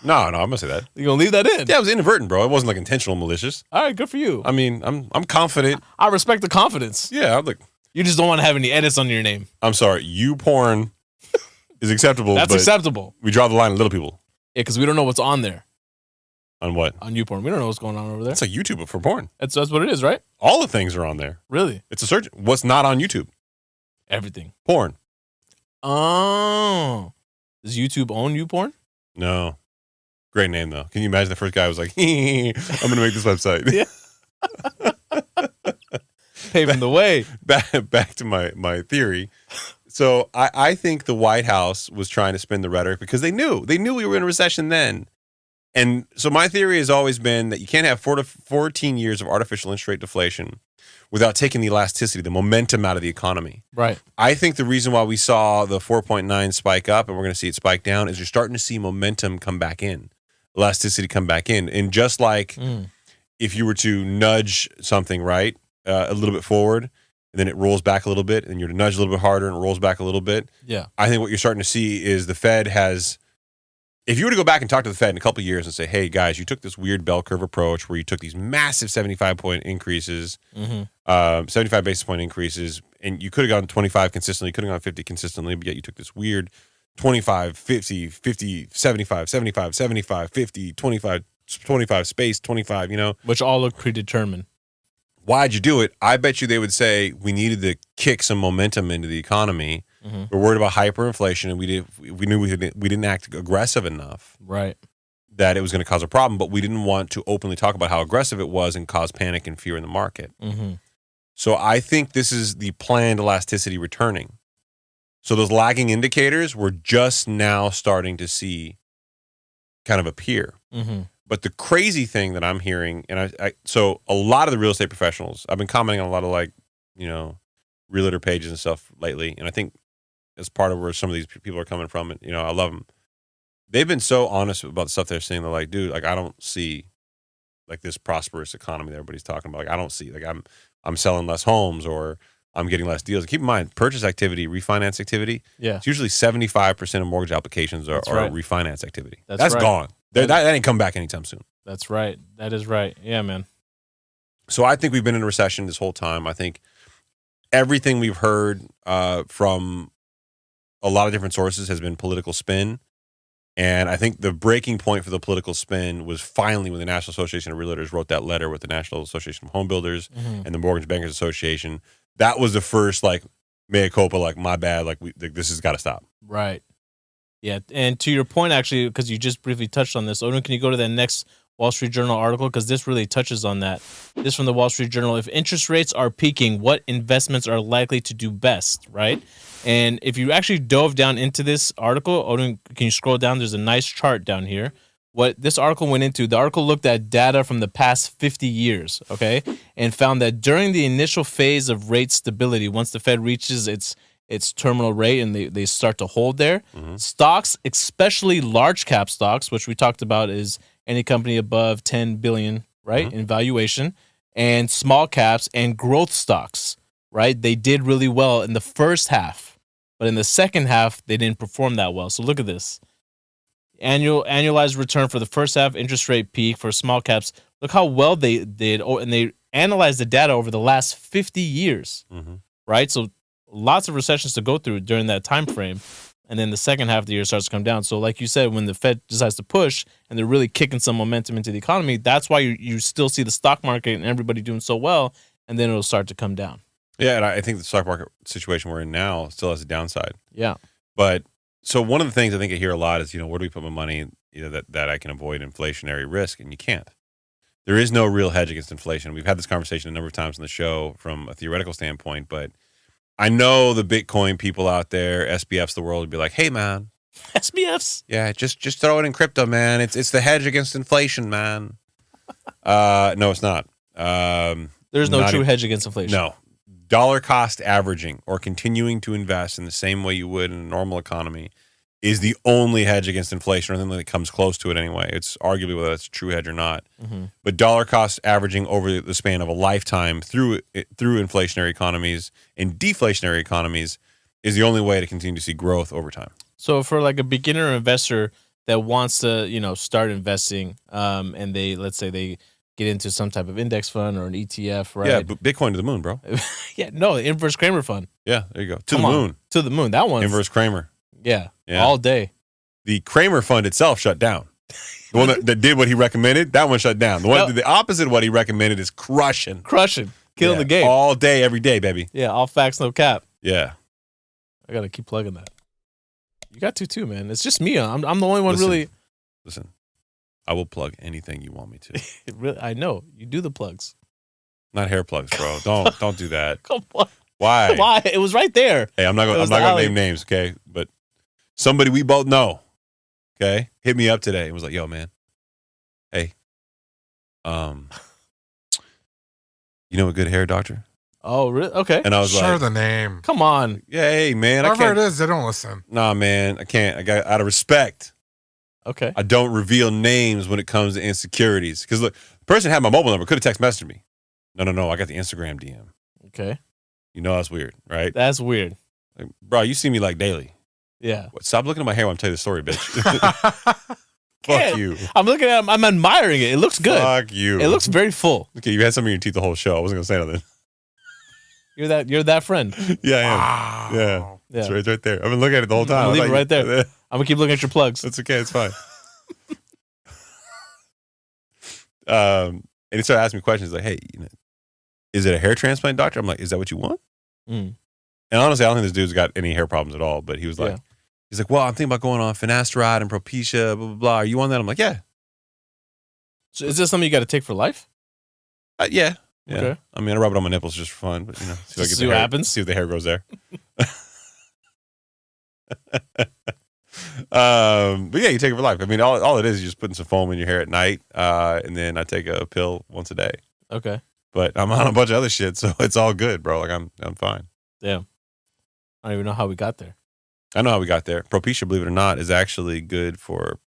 No, I'm gonna say that. You gonna leave that in? Yeah, it was inadvertent, bro. It wasn't like intentional, malicious. All right, good for you. I mean, I'm confident. I respect the confidence. Yeah, I'm like, You just don't want to have any edits on your name. I'm sorry. YouPorn is acceptable. That's but acceptable. We draw the line at little people. Yeah, because we don't know what's on there On what? on YouPorn. We don't know what's going on over there. It's like YouTube for porn. That's what it is, right? All the things are on there. Really? It's a search. What's not on YouTube? Everything. Porn. Oh. Does YouTube own YouPorn? No. Great name though. Can you imagine the first guy was like, I'm gonna make this website. Yeah. Paving the way. Back to my theory. So I think the White House was trying to spin the rhetoric because they knew we were in a recession then. And so my theory has always been that you can't have 14 years of artificial interest rate deflation without taking the elasticity, the momentum out of the economy. Right. I think the reason why we saw the 4.9 spike up and we're going to see it spike down is you're starting to see momentum come back in, elasticity come back in. And just like if you were to nudge something, right, a little bit forward, and then it rolls back a little bit, and you're to nudge a little bit harder and it rolls back a little bit. Yeah. I think what you're starting to see is the Fed has, if you were to go back and talk to the Fed in a couple of years and say, hey guys, you took this weird bell curve approach where you took these massive 75-point increases, 75 basis point increases, and you could have gone 25 consistently, you could have gone 50 consistently, but yet you took this weird 25, 50, 50, 75, 75, 75, 50, 25, 25 space, 25, Which all look predetermined. Why'd you do it? I bet you they would say we needed to kick some momentum into the economy. We're worried about hyperinflation, and we knew we didn't act aggressive enough, Right. that it was going to cause a problem. But we didn't want to openly talk about how aggressive it was and cause panic and fear in the market. So I think this is the planned elasticity returning. So those lagging indicators we're just now starting to see kind of appear. But the crazy thing that I'm hearing, and so a lot of the real estate professionals, I've been commenting on a lot of realtor pages and stuff lately, and I think as part of where some of these people are coming from, and I love them. They've been so honest about the stuff they're saying. They're like, dude, like I don't see like this prosperous economy that everybody's talking about. Like I don't see, like I'm selling less homes or I'm getting less deals. Keep in mind, purchase activity, refinance activity. Yeah. It's usually 75% of mortgage applications are right. refinance activity. That's right. Gone. That ain't come back anytime soon. That's right. That is right. Yeah, man. So I think we've been in a recession this whole time. I think everything we've heard from a lot of different sources has been political spin. And I think the breaking point for the political spin was finally when the National Association of Realtors wrote that letter with the National Association of Home Builders and the Mortgage Bankers Association. That was the first, like, mea culpa, like, my bad, like, this has got to stop. Right. Yeah. And to your point, actually, because you just briefly touched on this, Odin, can you go to that next Wall Street Journal article? Because this really touches on that. This from the Wall Street Journal. If interest rates are peaking, what investments are likely to do best, right? And if you actually dove down into this article, Odin, can you scroll down? There's a nice chart down here. What this article went into, the article looked at data from the past 50 years, okay, and found that during the initial phase of rate stability, once the Fed reaches its terminal rate and they start to hold there, stocks, especially large cap stocks, which we talked about is any company above 10 billion, right, in valuation, and small caps and growth stocks, right, they did really well in the first half. But in the second half, they didn't perform that well. So look at this. Annualized return for the first half, interest rate peak for small caps. Look how well they did. And they analyzed the data over the last 50 years, right? So lots of recessions to go through during that time frame. And then the second half of the year starts to come down. So like you said, when the Fed decides to push and they're really kicking some momentum into the economy, that's why you still see the stock market and everybody doing so well. And then it'll start to come down. Yeah, and I think the stock market situation we're in now still has a downside. Yeah. But so one of the things I think I hear a lot is, where do we put my money, that I can avoid inflationary risk? And you can't. There is no real hedge against inflation. We've had this conversation a number of times on the show from a theoretical standpoint, but I know the Bitcoin people out there, SBFs the world, would be like, hey, man. SBFs? Yeah, just throw it in crypto, man. It's the hedge against inflation, man. No, it's not. There's no true hedge against inflation. No. Dollar cost averaging or continuing to invest in the same way you would in a normal economy is the only hedge against inflation, or anything that comes close to it anyway. It's arguably whether that's a true hedge or not. But dollar cost averaging over the span of a lifetime through inflationary economies and deflationary economies is the only way to continue to see growth over time. So for like a beginner investor that wants to, start investing, and let's say they get into some type of index fund or an ETF, right? Yeah, but Bitcoin to the moon, bro. Yeah, no, inverse Kramer fund. Yeah, there you go. To the moon. To the moon. That one. Inverse Kramer. Yeah, all day. The Kramer fund itself shut down. The one that did what he recommended, that one shut down. The one that did the opposite of what he recommended is crushing. Killing the game. All day, every day, baby. Yeah, all facts, no cap. Yeah. I got to keep plugging that. You got to too, man. It's just me. I'm the only one really. Listen. I will plug anything you want me to. I know. You do the plugs. Not hair plugs, bro. Don't do that. Come on. Why? Why? It was right there. Hey, I'm not gonna name names, okay? But somebody we both know, okay, hit me up today and was like, "Yo, man, hey, you know a good hair doctor?" Oh, really? Okay. And I was the name. Come on. Yeah, hey, man, whoever it is, they don't listen. Nah, man, I can't. I got out of respect. Okay. I don't reveal names when it comes to insecurities. Because look, the person had my mobile number, could have text messaged me. No. I got the Instagram DM. Okay. That's weird, right? That's weird. Like, bro, you see me like daily. Yeah. Stop looking at my hair when I'm telling you the story, bitch. Fuck you. I'm looking at it. I'm admiring it. It looks good. Fuck you. It looks very full. Okay, you had some of your teeth the whole show. I wasn't going to say nothing. You're that friend. Yeah, I am. Wow. Yeah. It's right there. I've been looking at it the whole time. Leave it right there. I'm going to keep looking at your plugs. That's okay. It's fine. And he started asking me questions like, hey, is it a hair transplant, doctor? I'm like, is that what you want? And honestly, I don't think this dude's got any hair problems at all. But he was like, he's like, well, I'm thinking about going on finasteride and Propecia, blah, blah, blah. Are you on that? I'm like, yeah. So is this something you got to take for life? Yeah. Okay. I mean, I rub it on my nipples just for fun, but see what happens. See if the hair grows there. But yeah, you take it for life. I mean, all it is just putting some foam in your hair at night, and then I take a pill once a day. Okay. But I'm on a bunch of other shit, so it's all good, bro. Like I'm fine. Damn. I don't even know how we got there. I know how we got there. Propecia, believe it or not, is actually good for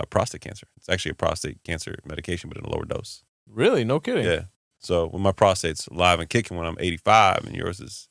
prostate cancer. It's actually a prostate cancer medication, but in a lower dose. Really? No kidding. Yeah. So when my prostate's alive and kicking when I'm 85, and yours is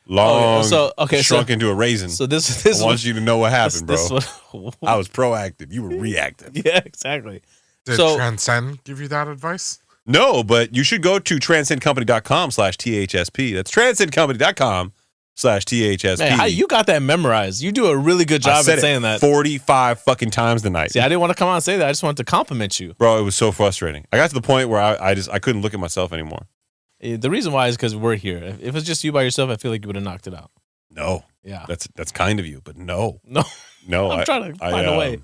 long, okay, shrunk into a raisin. So this I want you to know what happened, bro. What, I was proactive. You were reactive. yeah, exactly. Did So- Transcend give you that advice? No, but you should go to transcendcompany.com/THSP. That's transcendcompany.com/THSP. Man, you got that memorized. You do a really good job at saying that. 45 fucking times tonight. See, I didn't want to come out and say that. I just wanted to compliment you. Bro, it was so frustrating. I got to the point where I couldn't look at myself anymore. The reason why is because we're here. If it's just you by yourself, I feel like you would have knocked it out. No. Yeah. That's kind of you, but no. No. No. I'm trying to find a way.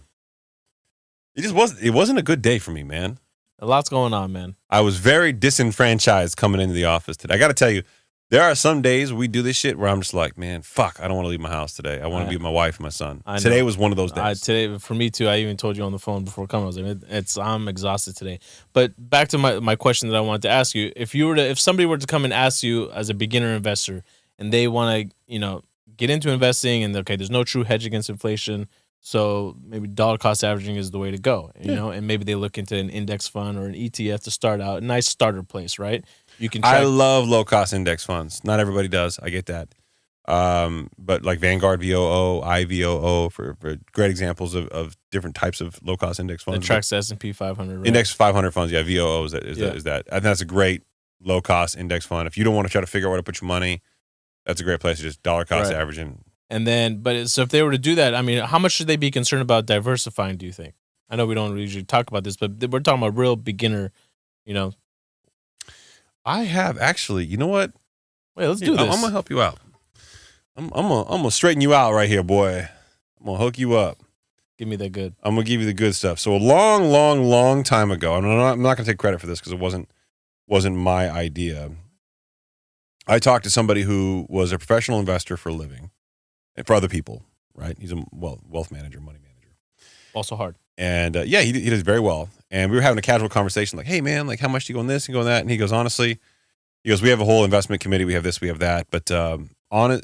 It wasn't a good day for me, man. A lot's going on, man. I was very disenfranchised coming into the office today. I got to tell you, there are some days we do this shit where I'm just like, man, fuck, I don't want to leave my house today. I want to be with my wife and my son. Today was one of those days. Today, for me too, I even told you on the phone before coming. I was like, I'm exhausted today. But back to my question that I wanted to ask you: if somebody were to come and ask you as a beginner investor, and they want to, get into investing, and okay, there's no true hedge against inflation, so maybe dollar cost averaging is the way to go, and maybe they look into an index fund or an ETF to start out, a nice starter place, right? You can. I love low cost index funds. Not everybody does. I get that. But like Vanguard VOO, IVOO for great examples of different types of low cost index funds. It tracks the S&P 500. Right? Index 500 funds. Yeah, VOO is that. I think that's a great low cost index fund. If you don't want to try to figure out where to put your money, that's a great place to just dollar cost averaging. And then, so if they were to do that, I mean, how much should they be concerned about diversifying, do you think? I know we don't usually talk about this, but we're talking about real beginner, I have actually, you know what? Wait, let's do this. I'm gonna help you out. I'm gonna straighten you out right here, boy. I'm gonna hook you up. Give me that good. I'm gonna give you the good stuff. So a long time ago, and I'm not gonna take credit for this because it wasn't my idea. I talked to somebody who was a professional investor for a living, and for other people, right? He's a wealth manager, money manager. Also hard. And he does very well. And we were having a casual conversation, like, "Hey, man, like, how much do you go on this and go on that?" And he goes, "Honestly," we have a whole investment committee. We have this, we have that. But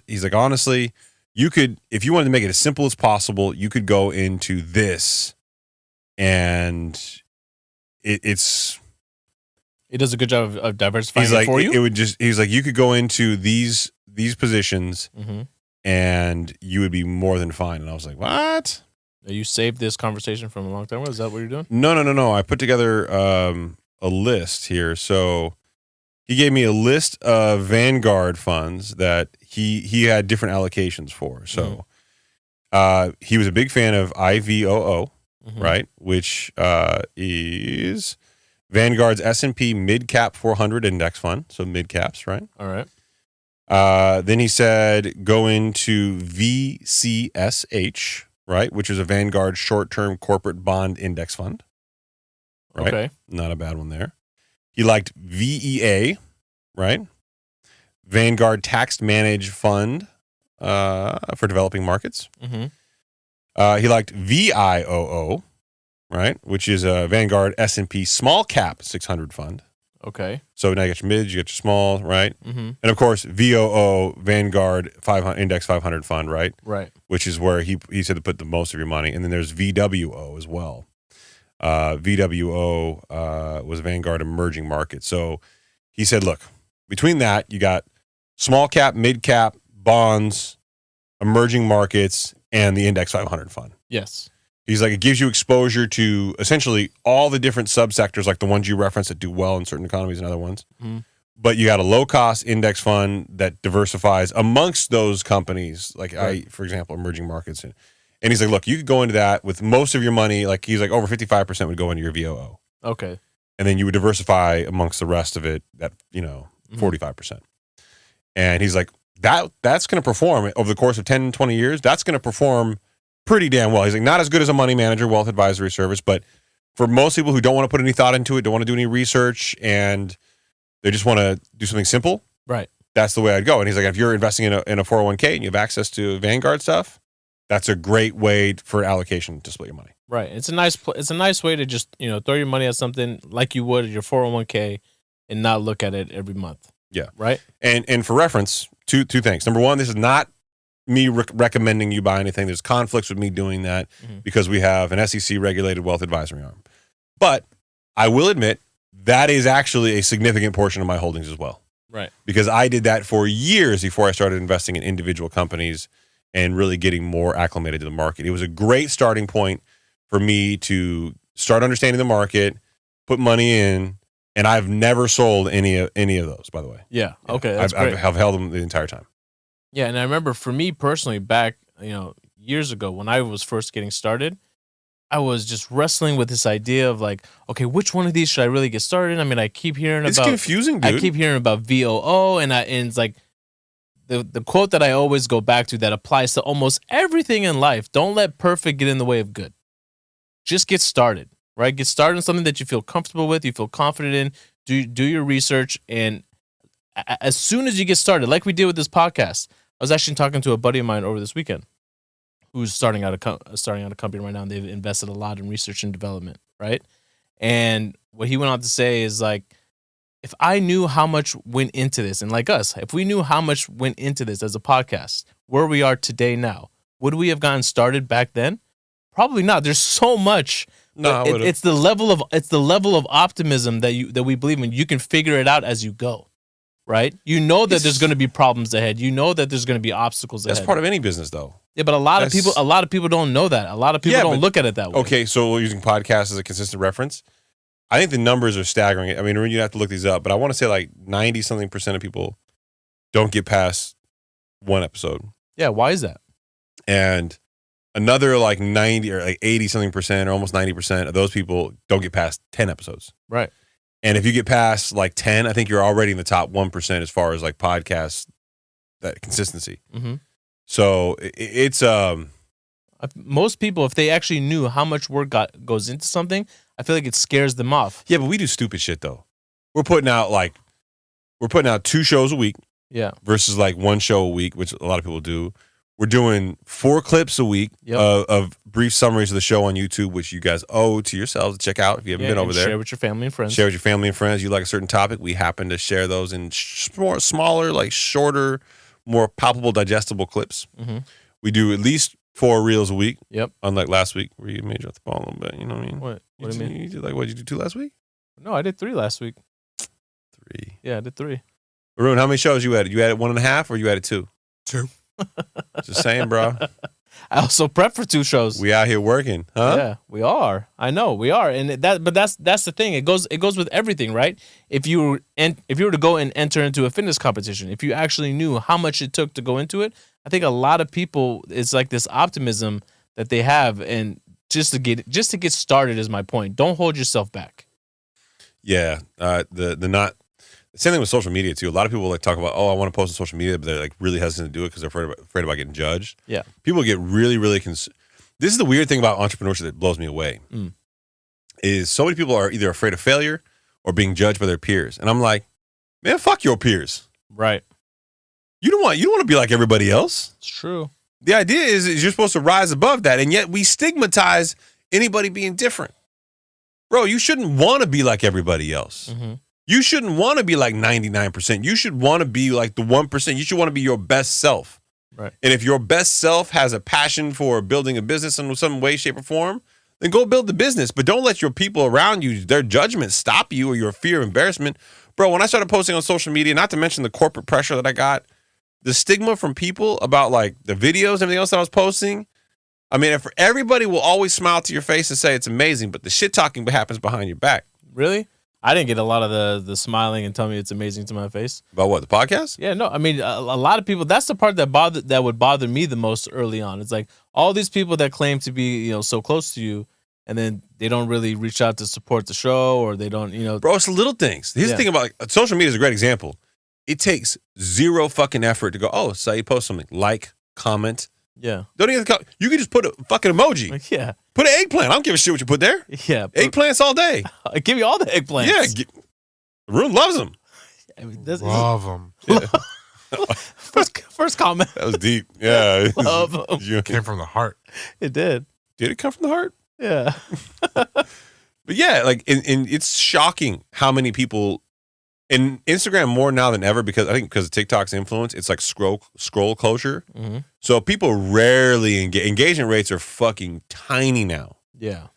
he's like, "Honestly, you could, if you wanted to make it as simple as possible, you could go into this, and it does a good job of diversifying it for you. It would just. He's like, you could go into these positions, and you would be more than fine." And I was like, "What?" You saved this conversation from a long time ago? Is that what you're doing? No. I put together a list here. So he gave me a list of Vanguard funds that he had different allocations for. So he was a big fan of IVOO, right? Which is Vanguard's S&P Mid Cap 400 Index Fund. So mid caps, right? All right. Then he said go into VCSH, right, which is a Vanguard short-term corporate bond index fund. Right? Okay. Not a bad one there. He liked VEA, right? Vanguard Tax Managed Fund for developing markets. He liked VIOO, right, which is a Vanguard S&P Small Cap 600 fund. Okay. So now you got your mids, you got your small, right? And of course, VOO, Vanguard 500 Index 500 fund, right? Right. Which is where he said to put the most of your money. And then there's VWO as well. VWO was Vanguard Emerging Markets. So he said, look, between that, you got small cap, mid cap, bonds, emerging markets, and the Index 500 fund. Yes. He's like, it gives you exposure to essentially all the different subsectors, like the ones you referenced that do well in certain economies and other ones. But you got a low-cost index fund that diversifies amongst those companies, like, for example, emerging markets. And he's like, look, you could go into that with most of your money. Like, he's like, over 55% would go into your VOO. Okay. And then you would diversify amongst the rest of it at, 45%. And he's like, that's going to perform over the course of 10, 20 years. That's going to perform pretty damn well. He's like, not as good as a money manager, wealth advisory service, but for most people who don't want to put any thought into it, don't want to do any research, and they just want to do something simple, right? That's the way I'd go. And he's like, if you're investing in a 401k and you have access to Vanguard stuff, that's a great way for allocation to split your money. Right. It's a nice way to just throw your money at something like you would your 401k and not look at it every month. Yeah. Right. And for reference, two things. Number one, this is not me recommending you buy anything. There's conflicts with me doing that because we have an SEC regulated wealth advisory arm. But I will admit that is actually a significant portion of my holdings as well. Right. Because I did that for years before I started investing in individual companies and really getting more acclimated to the market. It was a great starting point for me to start understanding the market, put money in, and I've never sold any of those, by the way. Yeah. Okay. That's I've great. held them the entire time. Yeah, and I remember for me personally, back years ago when I was first getting started, I was just wrestling with this idea of like, okay, which one of these should I really get started? I mean, I keep hearing It's about confusing, dude. I keep hearing about VOO, and it's like the quote that I always go back to that applies to almost everything in life. Don't let perfect get in the way of good. Just get started, right? Get started in something that you feel comfortable with, you feel confident in. Do your research, and as soon as you get started, like we did with this podcast, I was actually talking to a buddy of mine over this weekend who's starting out a company right now, and they've invested a lot in research and development, right? And what he went on to say is like, if I knew how much went into this, and like us, if we knew how much went into this as a podcast, where we are today now, would we have gotten started back then? Probably not. There's so much. No, it's the level of optimism that we believe in. You can figure it out as you go, right? You know that there's going to be problems ahead. You know that there's going to be obstacles ahead. That's part of any business, though. Yeah, but a lot of people don't know that. A lot of people don't look at it that way. Okay, so we're using podcasts as a consistent reference. I think the numbers are staggering. I mean, you have to look these up, but I want to say like 90-something% of people don't get past one episode. Yeah, why is that? And another like 90 or like 80-something% or almost 90% of those people don't get past 10 episodes. Right. And if you get past like 10, I think you're already in the top 1% as far as like podcasts, that consistency. Mm-hmm. So it's most people, if they actually knew how much work goes into something, I feel like it scares them off. Yeah, but we do stupid shit though. We're putting out 2 shows a week. Yeah. Versus like 1 show a week, which a lot of people do. We're doing 4 clips a week of brief summaries of the show on YouTube, which you guys owe to yourselves to check out if you haven't been over there. Share with your family and friends. Share with your family and friends. You like a certain topic, we happen to share those in smaller, like shorter, more palpable, digestible clips. Mm-hmm. We do at least 4 reels a week. Yep. Unlike last week where you made you off the ball a little bit. You know what I mean? What do you mean? You did what did you do 2 last week? No, I did 3 last week. 3. Yeah, I did 3. Haroon, how many shows you added? You added 1.5 or you added 2? 2. Just saying, bro. I also prep for 2 shows. We out here working, huh? Yeah, we are. I know we are, and that's the thing. It goes with everything, right? If you were to go and enter into a fitness competition, if you actually knew how much it took to go into it, I think a lot of people, it's like this optimism that they have, and just to get started is my point. Don't hold yourself back. Yeah, same thing with social media too. A lot of people like talk about, I want to post on social media, but they're like really hesitant to do it because they're afraid about getting judged. Yeah, people get really, really This is the weird thing about entrepreneurship that blows me away. Is so many people are either afraid of failure or being judged by their peers, and I'm like, man, fuck your peers. Right. You don't want to be like everybody else. It's true. The idea is you're supposed to rise above that, and yet we stigmatize anybody being different. Bro, you shouldn't want to be like everybody else. Mm-hmm. You shouldn't want to be like 99%. You should want to be like the 1%. You should want to be your best self. Right. And if your best self has a passion for building a business in some way, shape, or form, then go build the business. But don't let your people around you, their judgment stop you or your fear of embarrassment. Bro, when I started posting on social media, not to mention the corporate pressure that I got, the stigma from people about like the videos and everything else that I was posting, I mean, if everybody will always smile to your face and say it's amazing, but the shit talking happens behind your back. Really? I didn't get a lot of the smiling and tell me it's amazing to my face. About what, the podcast? Yeah, no, I mean, a lot of people, that's the part that would bother me the most early on. It's like all these people that claim to be, so close to you, and then they don't really reach out to support the show, or they don't, Bro, it's the little things. Here's the thing about social media is a great example. It takes 0 fucking effort to go, Saied, post something. Like, comment. Yeah. Don't even you can just put a fucking emoji. Like, yeah. Put an eggplant. I don't give a shit what you put there. Yeah. Eggplants all day. Give you all the eggplants. Yeah. Haroon loves them. I mean, love them. Yeah. First comment. That was deep. Yeah. Love them. It came from the heart. It did. Did it come from the heart? Yeah. But yeah, like, and it's shocking how many people in Instagram more now than ever, because of TikTok's influence, it's like scroll closure. Mm-hmm. So people rarely engagement rates are fucking tiny now. Yeah.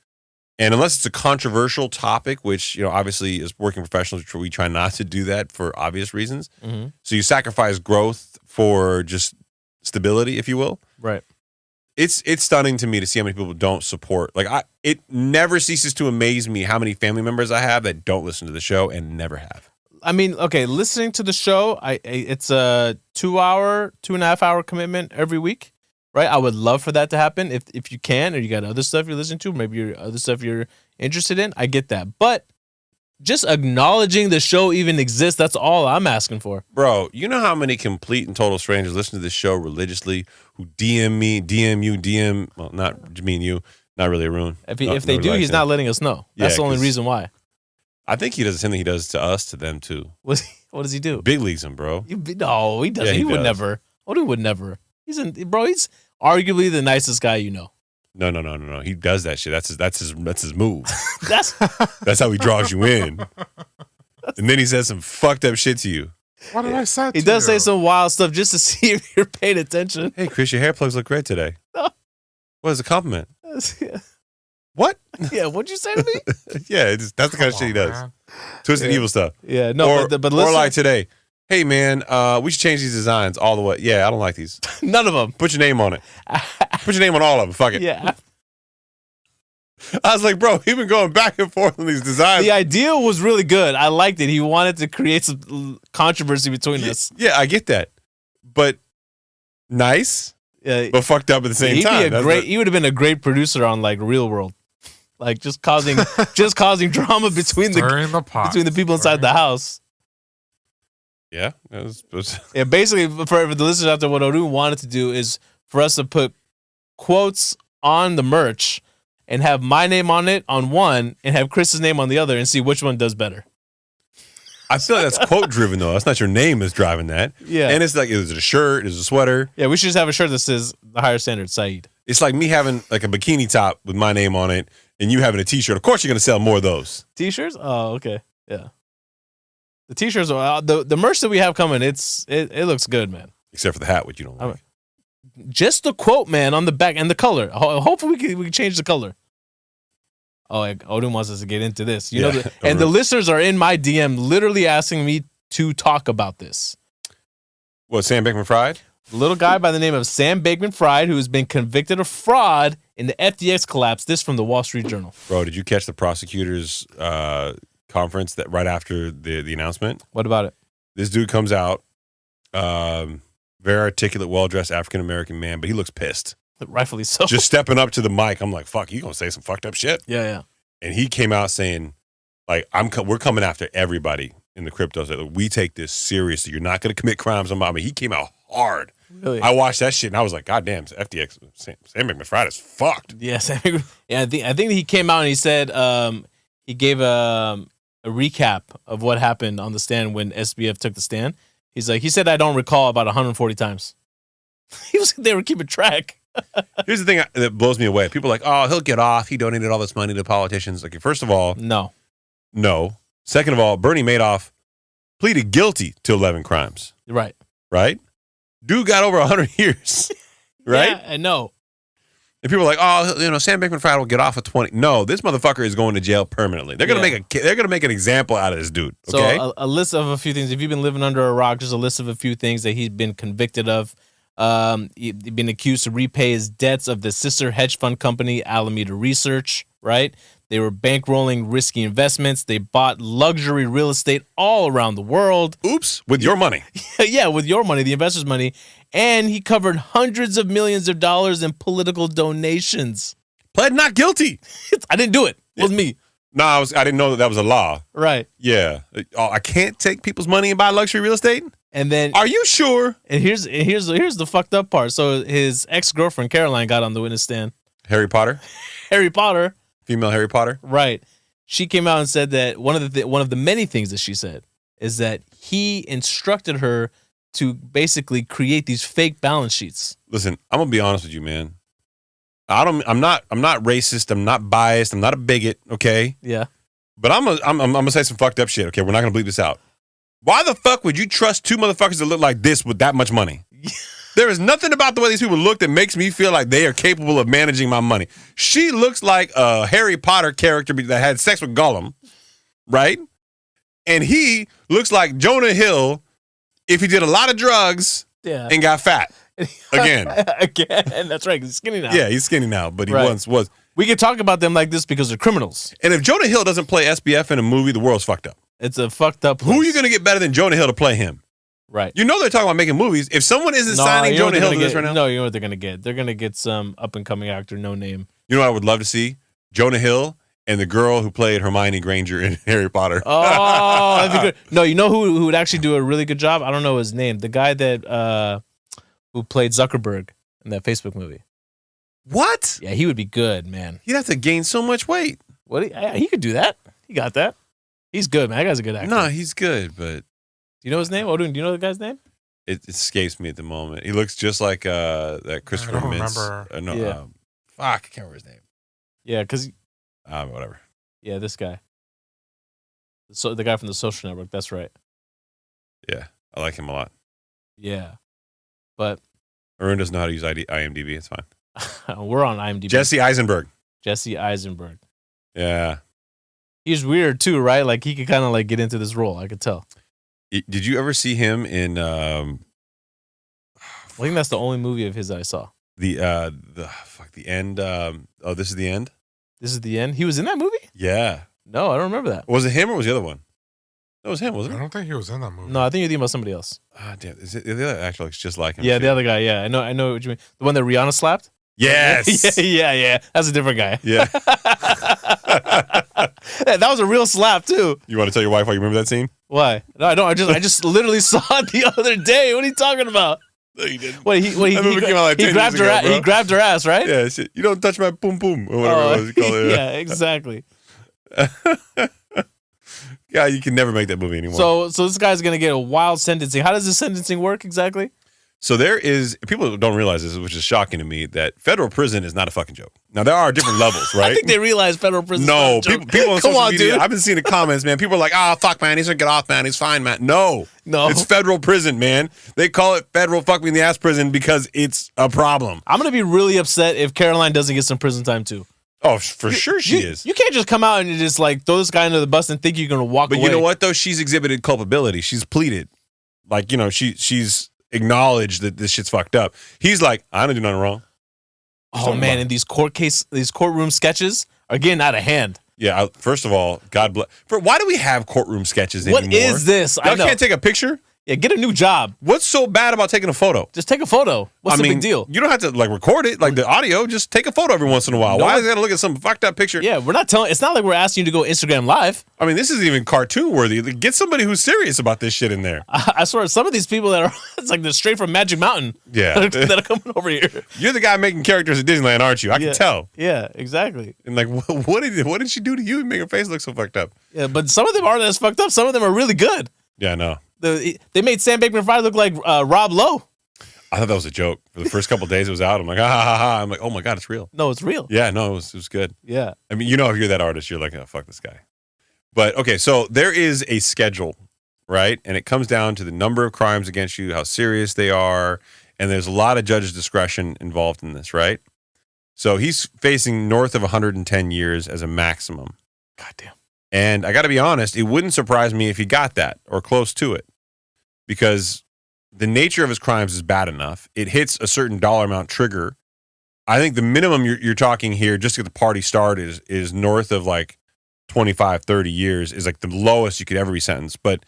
And unless it's a controversial topic, which, obviously as working professionals, we try not to do that for obvious reasons. Mm-hmm. So you sacrifice growth for just stability, if you will. Right. It's stunning to me to see how many people don't support. It never ceases to amaze me how many family members I have that don't listen to the show and never have. I mean, okay, listening to the show, it's a 2.5 hour commitment every week, right? I would love for that to happen if you can, or you got other stuff you're listening to, maybe your other stuff you're interested in. I get that, but just acknowledging the show even exists, that's all I'm asking for. Bro, you know how many complete and total strangers listen to this show religiously who well, not me and you, not really Haroon. If they do, he's not letting us know. That's the only reason why. I think he does the same thing he does to us, to them too. What does he do? Big leagues him, bro. No, he doesn't. Yeah, he would does. never. Odin would never. He's arguably the nicest guy you know. No. He does that shit. That's his move. That's how he draws you in. And then he says some fuckkt up shit to you. What did I say? He does say some wild stuff just to see if you're paying attention. Hey, Chris, your hair plugs look great today. No. What is a compliment? What? Yeah, what'd you say to me? Yeah, that's the kind of shit he does. Man. Twisted evil stuff. Yeah, no, but listen, or like today. Hey, man, we should change these designs all the way. Yeah, I don't like these. none of them. Put your name on it. Put your name on all of them. Fuck it. Yeah. I was like, bro, we've been going back and forth on these designs. The idea was really good. I liked it. He wanted to create some controversy between us. Yeah, I get that. But nice, but fucked up at the same time. He would have been a great producer on like Real World. Like just causing drama between the people inside the house. Yeah. Yeah, basically for the listeners out there, what Haroon wanted to do is for us to put quotes on the merch and have my name on it on one and have Chris's name on the other and see which one does better. I feel like that's quote driven though. That's not your name that's driving that. Yeah. And it's like, is it a shirt? Is it a sweater? Yeah, we should just have a shirt that says the higher standard, Saied. It's like me having like a bikini top with my name on it and you having a t-shirt. Of course you're going to sell more of those. T-shirts? Oh, okay. Yeah. The t-shirts are the merch that we have coming. It looks good, man. Except for the hat, which you don't like. Just the quote, man, on the back and the color. Hopefully we can change the color. Oh, Odin wants us to get into this. You know, and the listeners are in my DM literally asking me to talk about this. What, Sam Bankman-Fried? A little guy by the name of Sam Bankman-Fried who has been convicted of fraud in the FTX collapse. This from the Wall Street Journal. Bro, did you catch the prosecutor's conference that right after the announcement? What about it? This dude comes out, very articulate, well-dressed African-American man, but he looks pissed. Rightfully so. Just stepping up to the mic, I'm like, fuck, you gonna say some fucked up shit? Yeah. And he came out saying, like, we're coming after everybody in the crypto. So we take this seriously. You're not gonna commit crimes on my. I mean, he came out hard. Really? I watched that shit and I was like, God damn, FTX, Sam Bankman-Fried is fucked. Yes, I think he came out and he said he gave a recap of what happened on the stand when SBF took the stand. He said I don't recall about 140 times. They were keeping track. Here's the thing that blows me away. People are like, oh, he'll get off. He donated all this money to politicians. Like, first of all, no. Second of all, Bernie Madoff pleaded guilty to 11 crimes. Right. Dude got over 100 years. Right? Yeah, I know. And people are like, oh, Sam Bankman-Fried will get off at 20. No, this motherfucker is going to jail permanently. They're gonna make an example out of this dude. Okay. So a list of a few things. If you've been living under a rock, just a list of a few things that he's been convicted of. He's been accused to repay his debts of the sister hedge fund company Alameda Research. Right. They were bankrolling risky investments. They bought luxury real estate all around the world. Oops, with your money. Yeah, with your money, the investors' money. And he covered hundreds of millions of dollars in political donations. Pled not guilty. I didn't do it. It was me. No, I didn't know that was a law. Right. Yeah. Oh, I can't take people's money and buy luxury real estate? And then, are you sure? And here's the fucked up part. So his ex-girlfriend, Caroline, got on the witness stand. Harry Potter? Female Harry Potter? Right. She came out and said that one of the many things that she said is that he instructed her to basically create these fake balance sheets. Listen, I'm gonna be honest with you, man. I'm not racist. I'm not biased. I'm not a bigot. Okay. Yeah. But I'm gonna say some fucked up shit. Okay, we're not gonna bleep this out. Why the fuck would you trust two motherfuckers that look like this with that much money? There is nothing about the way these people look that makes me feel like they are capable of managing my money. She looks like a Harry Potter character that had sex with Gollum, right? And he looks like Jonah Hill if he did a lot of drugs and got fat. Again. That's right. He's skinny now. Yeah, he's skinny now, but he once was. We can talk about them like this because they're criminals. And if Jonah Hill doesn't play SBF in a movie, the world's fucked up. It's a fucked up place. Who are you going to get better than Jonah Hill to play him? Right. You know they're talking about making movies. If someone isn't signing Jonah Hill to this right now. No, you know what they're going to get? They're going to get some up-and-coming actor, no name. You know what I would love to see? Jonah Hill and the girl who played Hermione Granger in Harry Potter. Oh, that'd be good. No, you know who would actually do a really good job? I don't know his name. The guy that who played Zuckerberg in that Facebook movie. What? Yeah, he would be good, man. He'd have to gain so much weight. What? He could do that. He got that. He's good, man. That guy's a good actor. No, he's good, but... Do you know his name? Odin, do you know the guy's name? It escapes me at the moment. He looks just like that Christopher Mintz. Remember. Fuck, I can't remember his name. Yeah, because... whatever. Yeah, this guy. So the guy from the Social Network, that's right. Yeah, I like him a lot. Yeah. But... Haroon doesn't know how to use IMDb. It's fine. We're on IMDb. Jesse Eisenberg. Yeah. He's weird too, right? Like he could kind of like get into this role. I could tell. Did you ever see him in? I think that's the only movie of his that I saw. The end. This is the end. This is the end. He was in that movie? Yeah. No, I don't remember that. Was it him or was the other one? That was him, wasn't it? I don't think he was in that movie. No, I think you're thinking about somebody else. Ah, damn. Is it the other actor looks just like him? Yeah, the other guy. Yeah, I know what you mean. The one that Rihanna slapped. Yes. yeah. That's a different guy. Yeah. That was a real slap too. You want to tell your wife why you remember that scene? Why? No, I don't. I just literally saw it the other day. What are you talking about? No, you didn't. He grabbed her. He grabbed her ass, right? Yeah. Shit. You don't touch my boom boom or whatever it was you call it. Yeah, exactly. Yeah, you can never make that movie anymore. So this guy's gonna get a wild sentencing. How does the sentencing work exactly? So there is, people don't realize this, which is shocking to me, that federal prison is not a fucking joke. Now, there are different levels, right? I think they realize federal prison No, is not a joke. people on Come social on, media, dude. I've been seeing the comments, man. People are like, fuck, man, he's going to get off, man. He's fine, man. No. It's federal prison, man. They call it federal fuck me in the ass prison because it's a problem. I'm going to be really upset if Caroline doesn't get some prison time, too. Oh, for sure she is. You can't just come out and just like throw this guy under the bus and think you're going to walk away. But you know what, though? She's exhibited culpability. She's pleaded. Like, she's acknowledged that this shit's fucked up. He's like, I didn't do nothing wrong. Oh man, and these courtroom sketches are getting out of hand. Yeah, first of all, God bless. Why do we have courtroom sketches anymore? What is this? Y'all can't take a picture? Yeah, get a new job. What's so bad about taking a photo? Just take a photo. What's the big deal? You don't have to record it, like the audio. Just take a photo every once in a while. Why is it gotta look at some fucked up picture? Yeah, we're not telling. It's not like we're asking you to go Instagram Live. I mean, this isn't even cartoon worthy. Get somebody who's serious about this shit in there. I swear, some of these people that are, it's like they're straight from Magic Mountain. Yeah, that are coming over here. You're the guy making characters at Disneyland, aren't you? I can tell. Yeah, exactly. And what did she do to you and make her face look so fucked up? Yeah, but some of them aren't as fucked up. Some of them are really good. Yeah, I know. They made Sam Bankman-Fried look like Rob Lowe. I thought that was a joke. For the first couple of days it was out, I'm like, ha. I'm like, oh my God, it's real. No, it's real. Yeah, no, it was good. Yeah. I mean, if you're that artist, you're like, oh, fuck this guy. But, okay, so there is a schedule, right? And it comes down to the number of crimes against you, how serious they are, and there's a lot of judge's discretion involved in this, right? So he's facing north of 110 years as a maximum. Goddamn. And I got to be honest, it wouldn't surprise me if he got that or close to it because the nature of his crimes is bad enough. It hits a certain dollar amount trigger. I think the minimum you're talking here just to get the party started is north of 25, 30 years is like the lowest you could ever be sentenced. But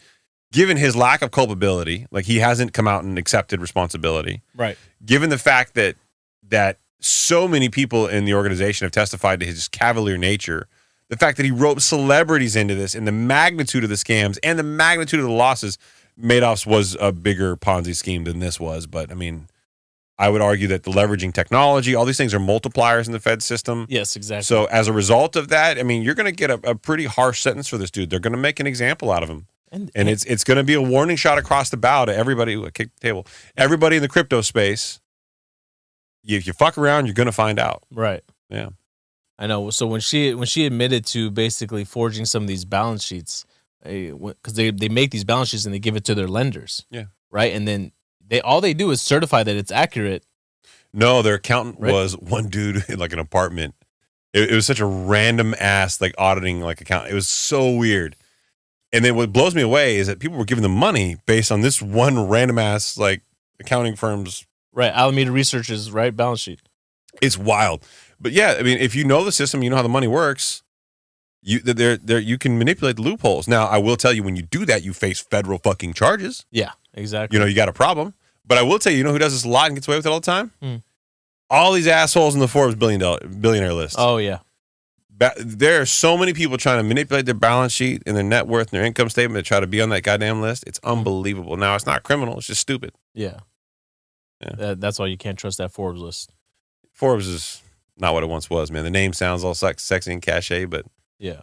given his lack of culpability, he hasn't come out and accepted responsibility. Right. Given the fact that so many people in the organization have testified to his cavalier nature, the fact that he roped celebrities into this and the magnitude of the scams and the magnitude of the losses, Madoff's was a bigger Ponzi scheme than this was. But, I mean, I would argue that the leveraging technology, all these things are multipliers in the Fed system. Yes, exactly. So as a result of that, I mean, you're going to get a pretty harsh sentence for this dude. They're going to make an example out of him. And it's going to be a warning shot across the bow to everybody. Kick the table. Everybody in the crypto space, if you fuck around, you're going to find out. Right. Yeah. I know. So when she admitted to basically forging some of these balance sheets, because they make these balance sheets and they give it to their lenders. Yeah. Right. And then all they do is certify that it's accurate. No, their accountant Right. was one dude in like an apartment. It was such a random ass like auditing like account. It was so weird. And then what blows me away is that people were giving them money based on this one random ass like accounting firm's. Right. Alameda Research's right balance sheet. It's wild. But yeah, I mean, if you know the system, you know how the money works. You can manipulate the loopholes. Now, I will tell you, when you do that, you face federal fucking charges. Yeah, exactly. You know, you got a problem. But I will tell you know who does this a lot and gets away with it all the time? All these assholes in the Forbes billionaire list. Oh, yeah. There are so many people trying to manipulate their balance sheet and their net worth and their income statement to try to be on that goddamn list. It's unbelievable. Now, it's not criminal. It's just stupid. Yeah. Yeah. That's why you can't trust that Forbes list. Forbes is not what it once was, man. The name sounds all sexy and cachet, but Yeah.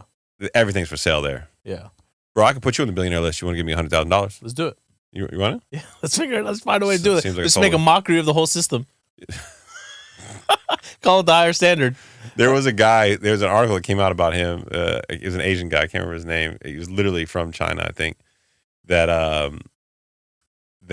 everything's for sale there. Yeah. Bro, I can put you on the billionaire list. You want to give me $100,000? Let's do it. You want it? Yeah. Let's find a way to do it. Seems like Just a make a total- mockery of the whole system. Call it the higher standard. There was a guy, there's an article that came out about him. It was an Asian guy. I can't remember his name. He was literally from China, I think, that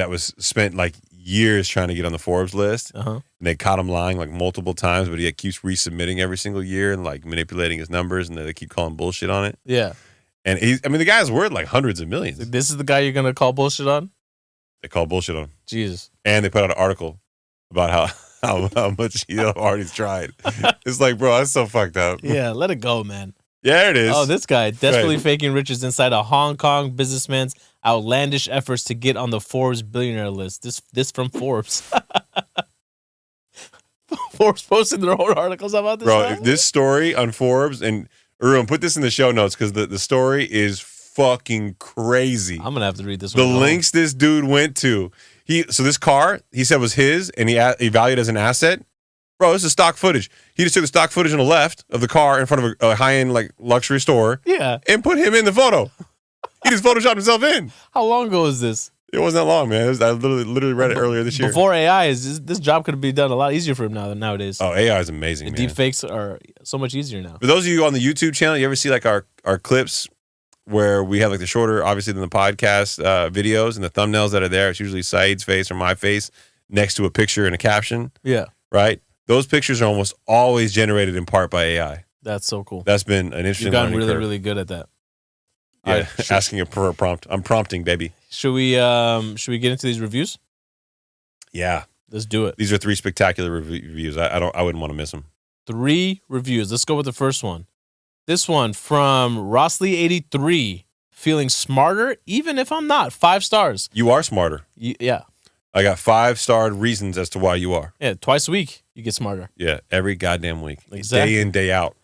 was spent like years trying to get on the Forbes list. Uh-huh. And they caught him lying like multiple times, but he keeps resubmitting every single year and like manipulating his numbers, and they keep calling bullshit on it. Yeah. And the guy's worth like hundreds of millions. This is the guy you're going to call bullshit on? They call bullshit on him. Jesus. And they put out an article about how much hard he's tried. It's like, bro, that's so fucked up. Yeah, let it go, man. Yeah, it is. Oh, this guy desperately Right. faking riches inside a Hong Kong businessman's outlandish efforts to get on the Forbes billionaire list. This from Forbes. Forbes posted their own articles about this. Bro, guy? if this story on Forbes, and Haroon, put this in the show notes because the story is fucking crazy. I'm gonna have to read this The one. links this dude went to. So this car, he said was his, and he valued as an asset. Bro, this is stock footage. He just took the stock footage on the left of the car in front of a high-end like luxury store Yeah. and put him in the photo. He just photoshopped himself in. How long ago is this? It wasn't that long, man. I literally read it earlier this year. Before AI, this job could be done a lot easier for him now than nowadays. Oh, AI is amazing, The man. deep fakes are so much easier now. For those of you on the YouTube channel, you ever see like our clips where we have like the shorter, obviously, than the podcast videos, and the thumbnails that are there? It's usually Said's face or my face next to a picture and a caption, Yeah. right? Those pictures are almost always generated in part by AI. That's so cool. That's been an interesting You've gotten learning really, curve. really good at that. Yeah, All right, asking for a prompt. I'm prompting, baby. Should we get into these reviews? Yeah, Let's do it. these are 3 spectacular reviews. I wouldn't want to miss them. 3 reviews. Let's go with the first one. This one from Rossley83. Feeling smarter, even if I'm not. 5 stars. You are smarter. Yeah. I got 5-starred reasons as to why you are. Yeah. Twice a week, you get smarter. Yeah, every goddamn week. Exactly. Day in, day out.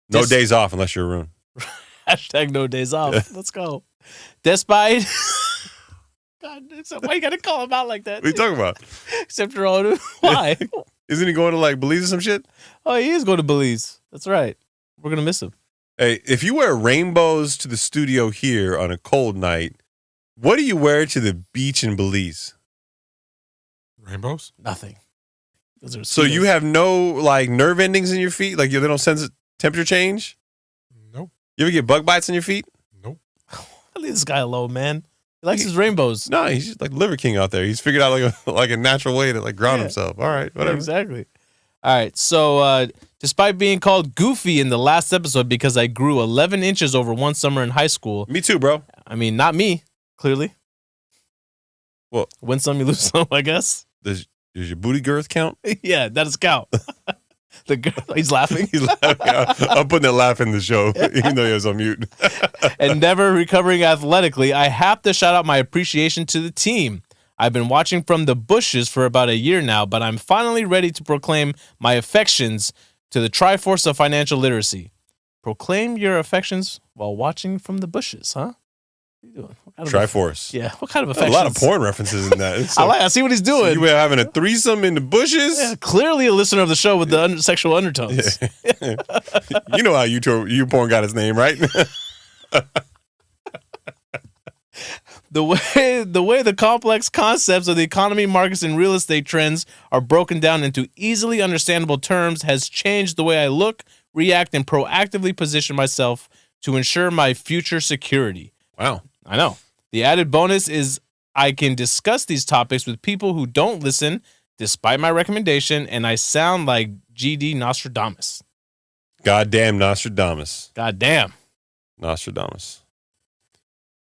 No Dis- days off unless you're Haroon. Hashtag no days off. Let's go. Despite. God, why you gotta call him out like that? What are you talking about? Except for all. Why? Isn't he going to like Belize or some shit? Oh, he is going to Belize. That's right. We're gonna miss him. Hey, if you wear rainbows to the studio here on a cold night, what do you wear to the beach in Belize? Rainbows? Nothing. Those are So you have no like nerve endings in your feet? Like they don't sense temperature change? Nope. You ever get bug bites on your feet? Nope. Leave this guy alone, man. He likes his rainbows. No, he's just like Liver King out there. He's figured out like a natural way to like ground Yeah. himself. All right, whatever. Exactly. All right. So, despite being called goofy in the last episode because I grew 11 inches over one summer in high school, Me too, bro. I mean, not me, clearly. Well- win some, you lose some, I guess. Does your booty girth count? Yeah, that does count. The girl, he's laughing. He's laughing. I'm putting that laugh in the show, even though he was on mute. And never recovering athletically, I have to shout out my appreciation to the team. I've been watching from the bushes for about a year now, but I'm finally ready to proclaim my affections to the Triforce of financial literacy. Proclaim your affections while watching from the bushes, huh? What are you doing? What kind of Triforce. Yeah, what kind of A affections? lot of porn references in that. It's I see what he's so doing. you were having a threesome in the bushes? Yeah, clearly a listener of the show with the sexual undertones. You know how you porn got its name, right? The way the complex concepts of the economy, markets, and real estate trends are broken down into easily understandable terms has changed the way I look, react, and proactively position myself to ensure my future security. Wow. I know. The added bonus is I can discuss these topics with people who don't listen despite my recommendation, and I sound like GD Nostradamus. Goddamn Nostradamus. Goddamn. Nostradamus.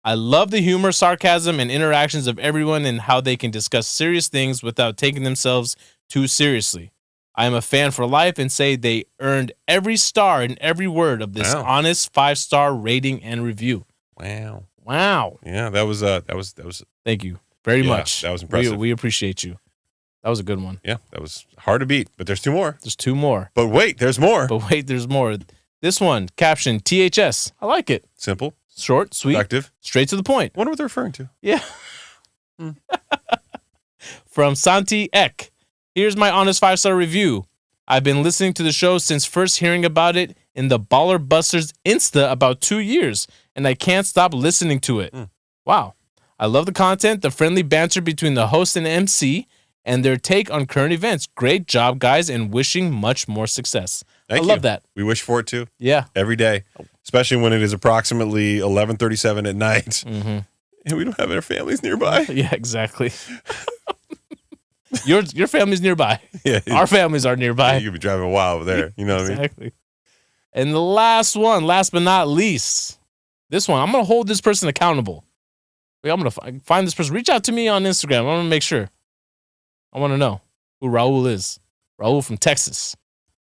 I love the humor, sarcasm, and interactions of everyone and how they can discuss serious things without taking themselves too seriously. I am a fan for life and say they earned every star in every word of this honest 5-star rating and review. Wow. Wow. Yeah, that was Thank you very much. That was impressive. We appreciate you. That was a good one. Yeah, that was hard to beat, but there's 2 more. There's 2 more. But wait, there's more. There's more. This one, caption THS. I like it. Simple. Short, sweet, Effective. straight to the point. Wonder what they're referring to. Yeah. From Santi Ek. Here's my honest 5-star review. I've been listening to the show since first hearing about it in the Baller Busters Insta about 2 years, and I can't stop listening to it. Wow. I love the content, the friendly banter between the host and MC, and their take on current events. Great job, guys, and wishing much more success. Thank I you. love that. We wish for it too. Yeah. Every day, especially when it is approximately 11:37 at night, and we don't have our families nearby. Yeah, exactly. Your family's nearby. Yeah, Our families are nearby. you could be driving a while over there. You know what I mean? Exactly. And the last one, last but not least, this one, I'm going to hold this person accountable. I'm going to find this person. Reach out to me on Instagram. I'm going to make sure. I want to know who Raul is. Raul from Texas.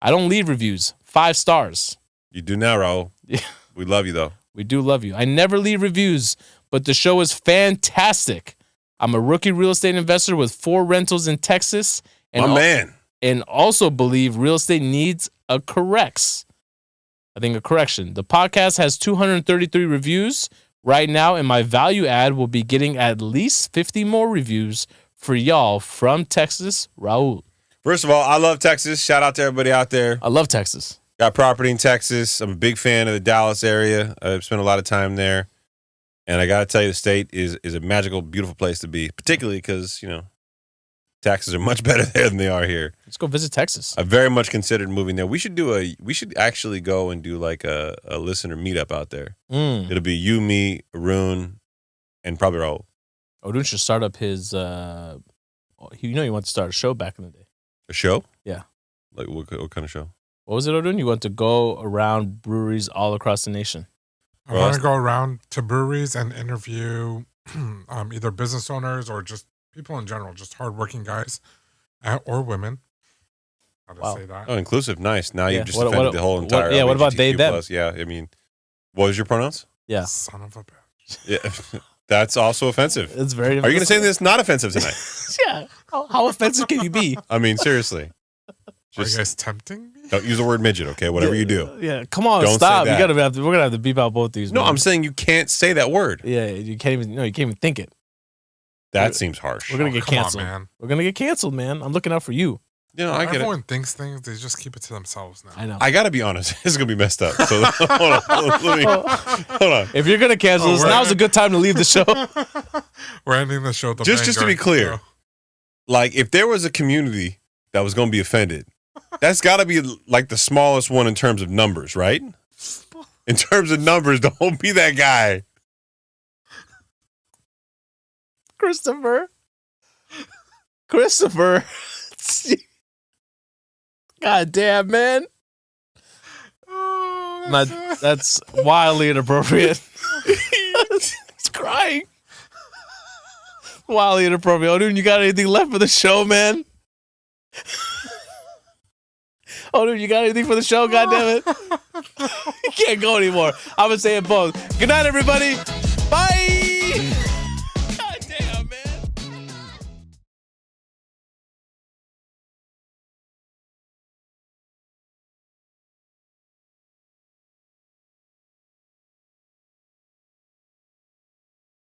I don't leave reviews. 5 stars. You do now, Raul. Yeah. We love you, though. We do love you. I never leave reviews, but the show is fantastic. I'm a rookie real estate investor with 4 rentals in Texas. Man. And also believe real estate needs a correction. The podcast has 233 reviews right now, and my value add will be getting at least 50 more reviews for y'all from Texas, Raul. First of all, I love Texas. Shout out to everybody out there. I love Texas. Got property in Texas. I'm a big fan of the Dallas area. I've spent a lot of time there. And I got to tell you, the state is a magical, beautiful place to be, particularly because, taxes are much better there than they are here. Let's go visit Texas. I very much considered moving there. We should actually go and do like a listener meetup out there. It'll be you, me, Haroon, and probably Raul. Odun should start up his, he wanted to start a show back in the day. A show? Yeah. Like what kind of show? What was it, Odun? You want to go around breweries all across the nation. I want to go around to breweries and interview either business owners or just people in general, just hardworking guys or women. How to say that? Oh, inclusive. Nice. Now you've just offended the whole entire what about they, them? Yeah, I mean, what was your pronouns? Yeah. Son of a bitch. Yeah. That's also offensive. It's very offensive. Are you going to say this not offensive tonight? Yeah. How offensive can you be? I mean, seriously. Are you guys tempting me? Don't use the word midget, okay? Whatever you do. Yeah, come on, Don't stop. say that. We're gonna have to beep out both these. No, man. I'm saying you can't say that word. Yeah, you can't even think it. That seems harsh. We're gonna get canceled. Man. We're gonna get canceled, man. I'm looking out for you. I get Everyone thinks things, they just keep it to themselves now. I know. I got to be honest. This is going to be messed up. So hold on. If you're gonna cancel this, now's a good time to leave the show. We're ending the show with the Just to be clear, like if there was a community that was going to be offended, that's got to be like the smallest one in terms of numbers, right? In terms of numbers, don't be that guy. Christopher. God damn, man. Oh, That's wildly inappropriate. He's crying. Wildly inappropriate. Oh, dude, you got anything left for the show, man? Oh, dude, you got anything for the show? God damn it. You can't go anymore. I'm going to say it both. Good night, everybody. Bye.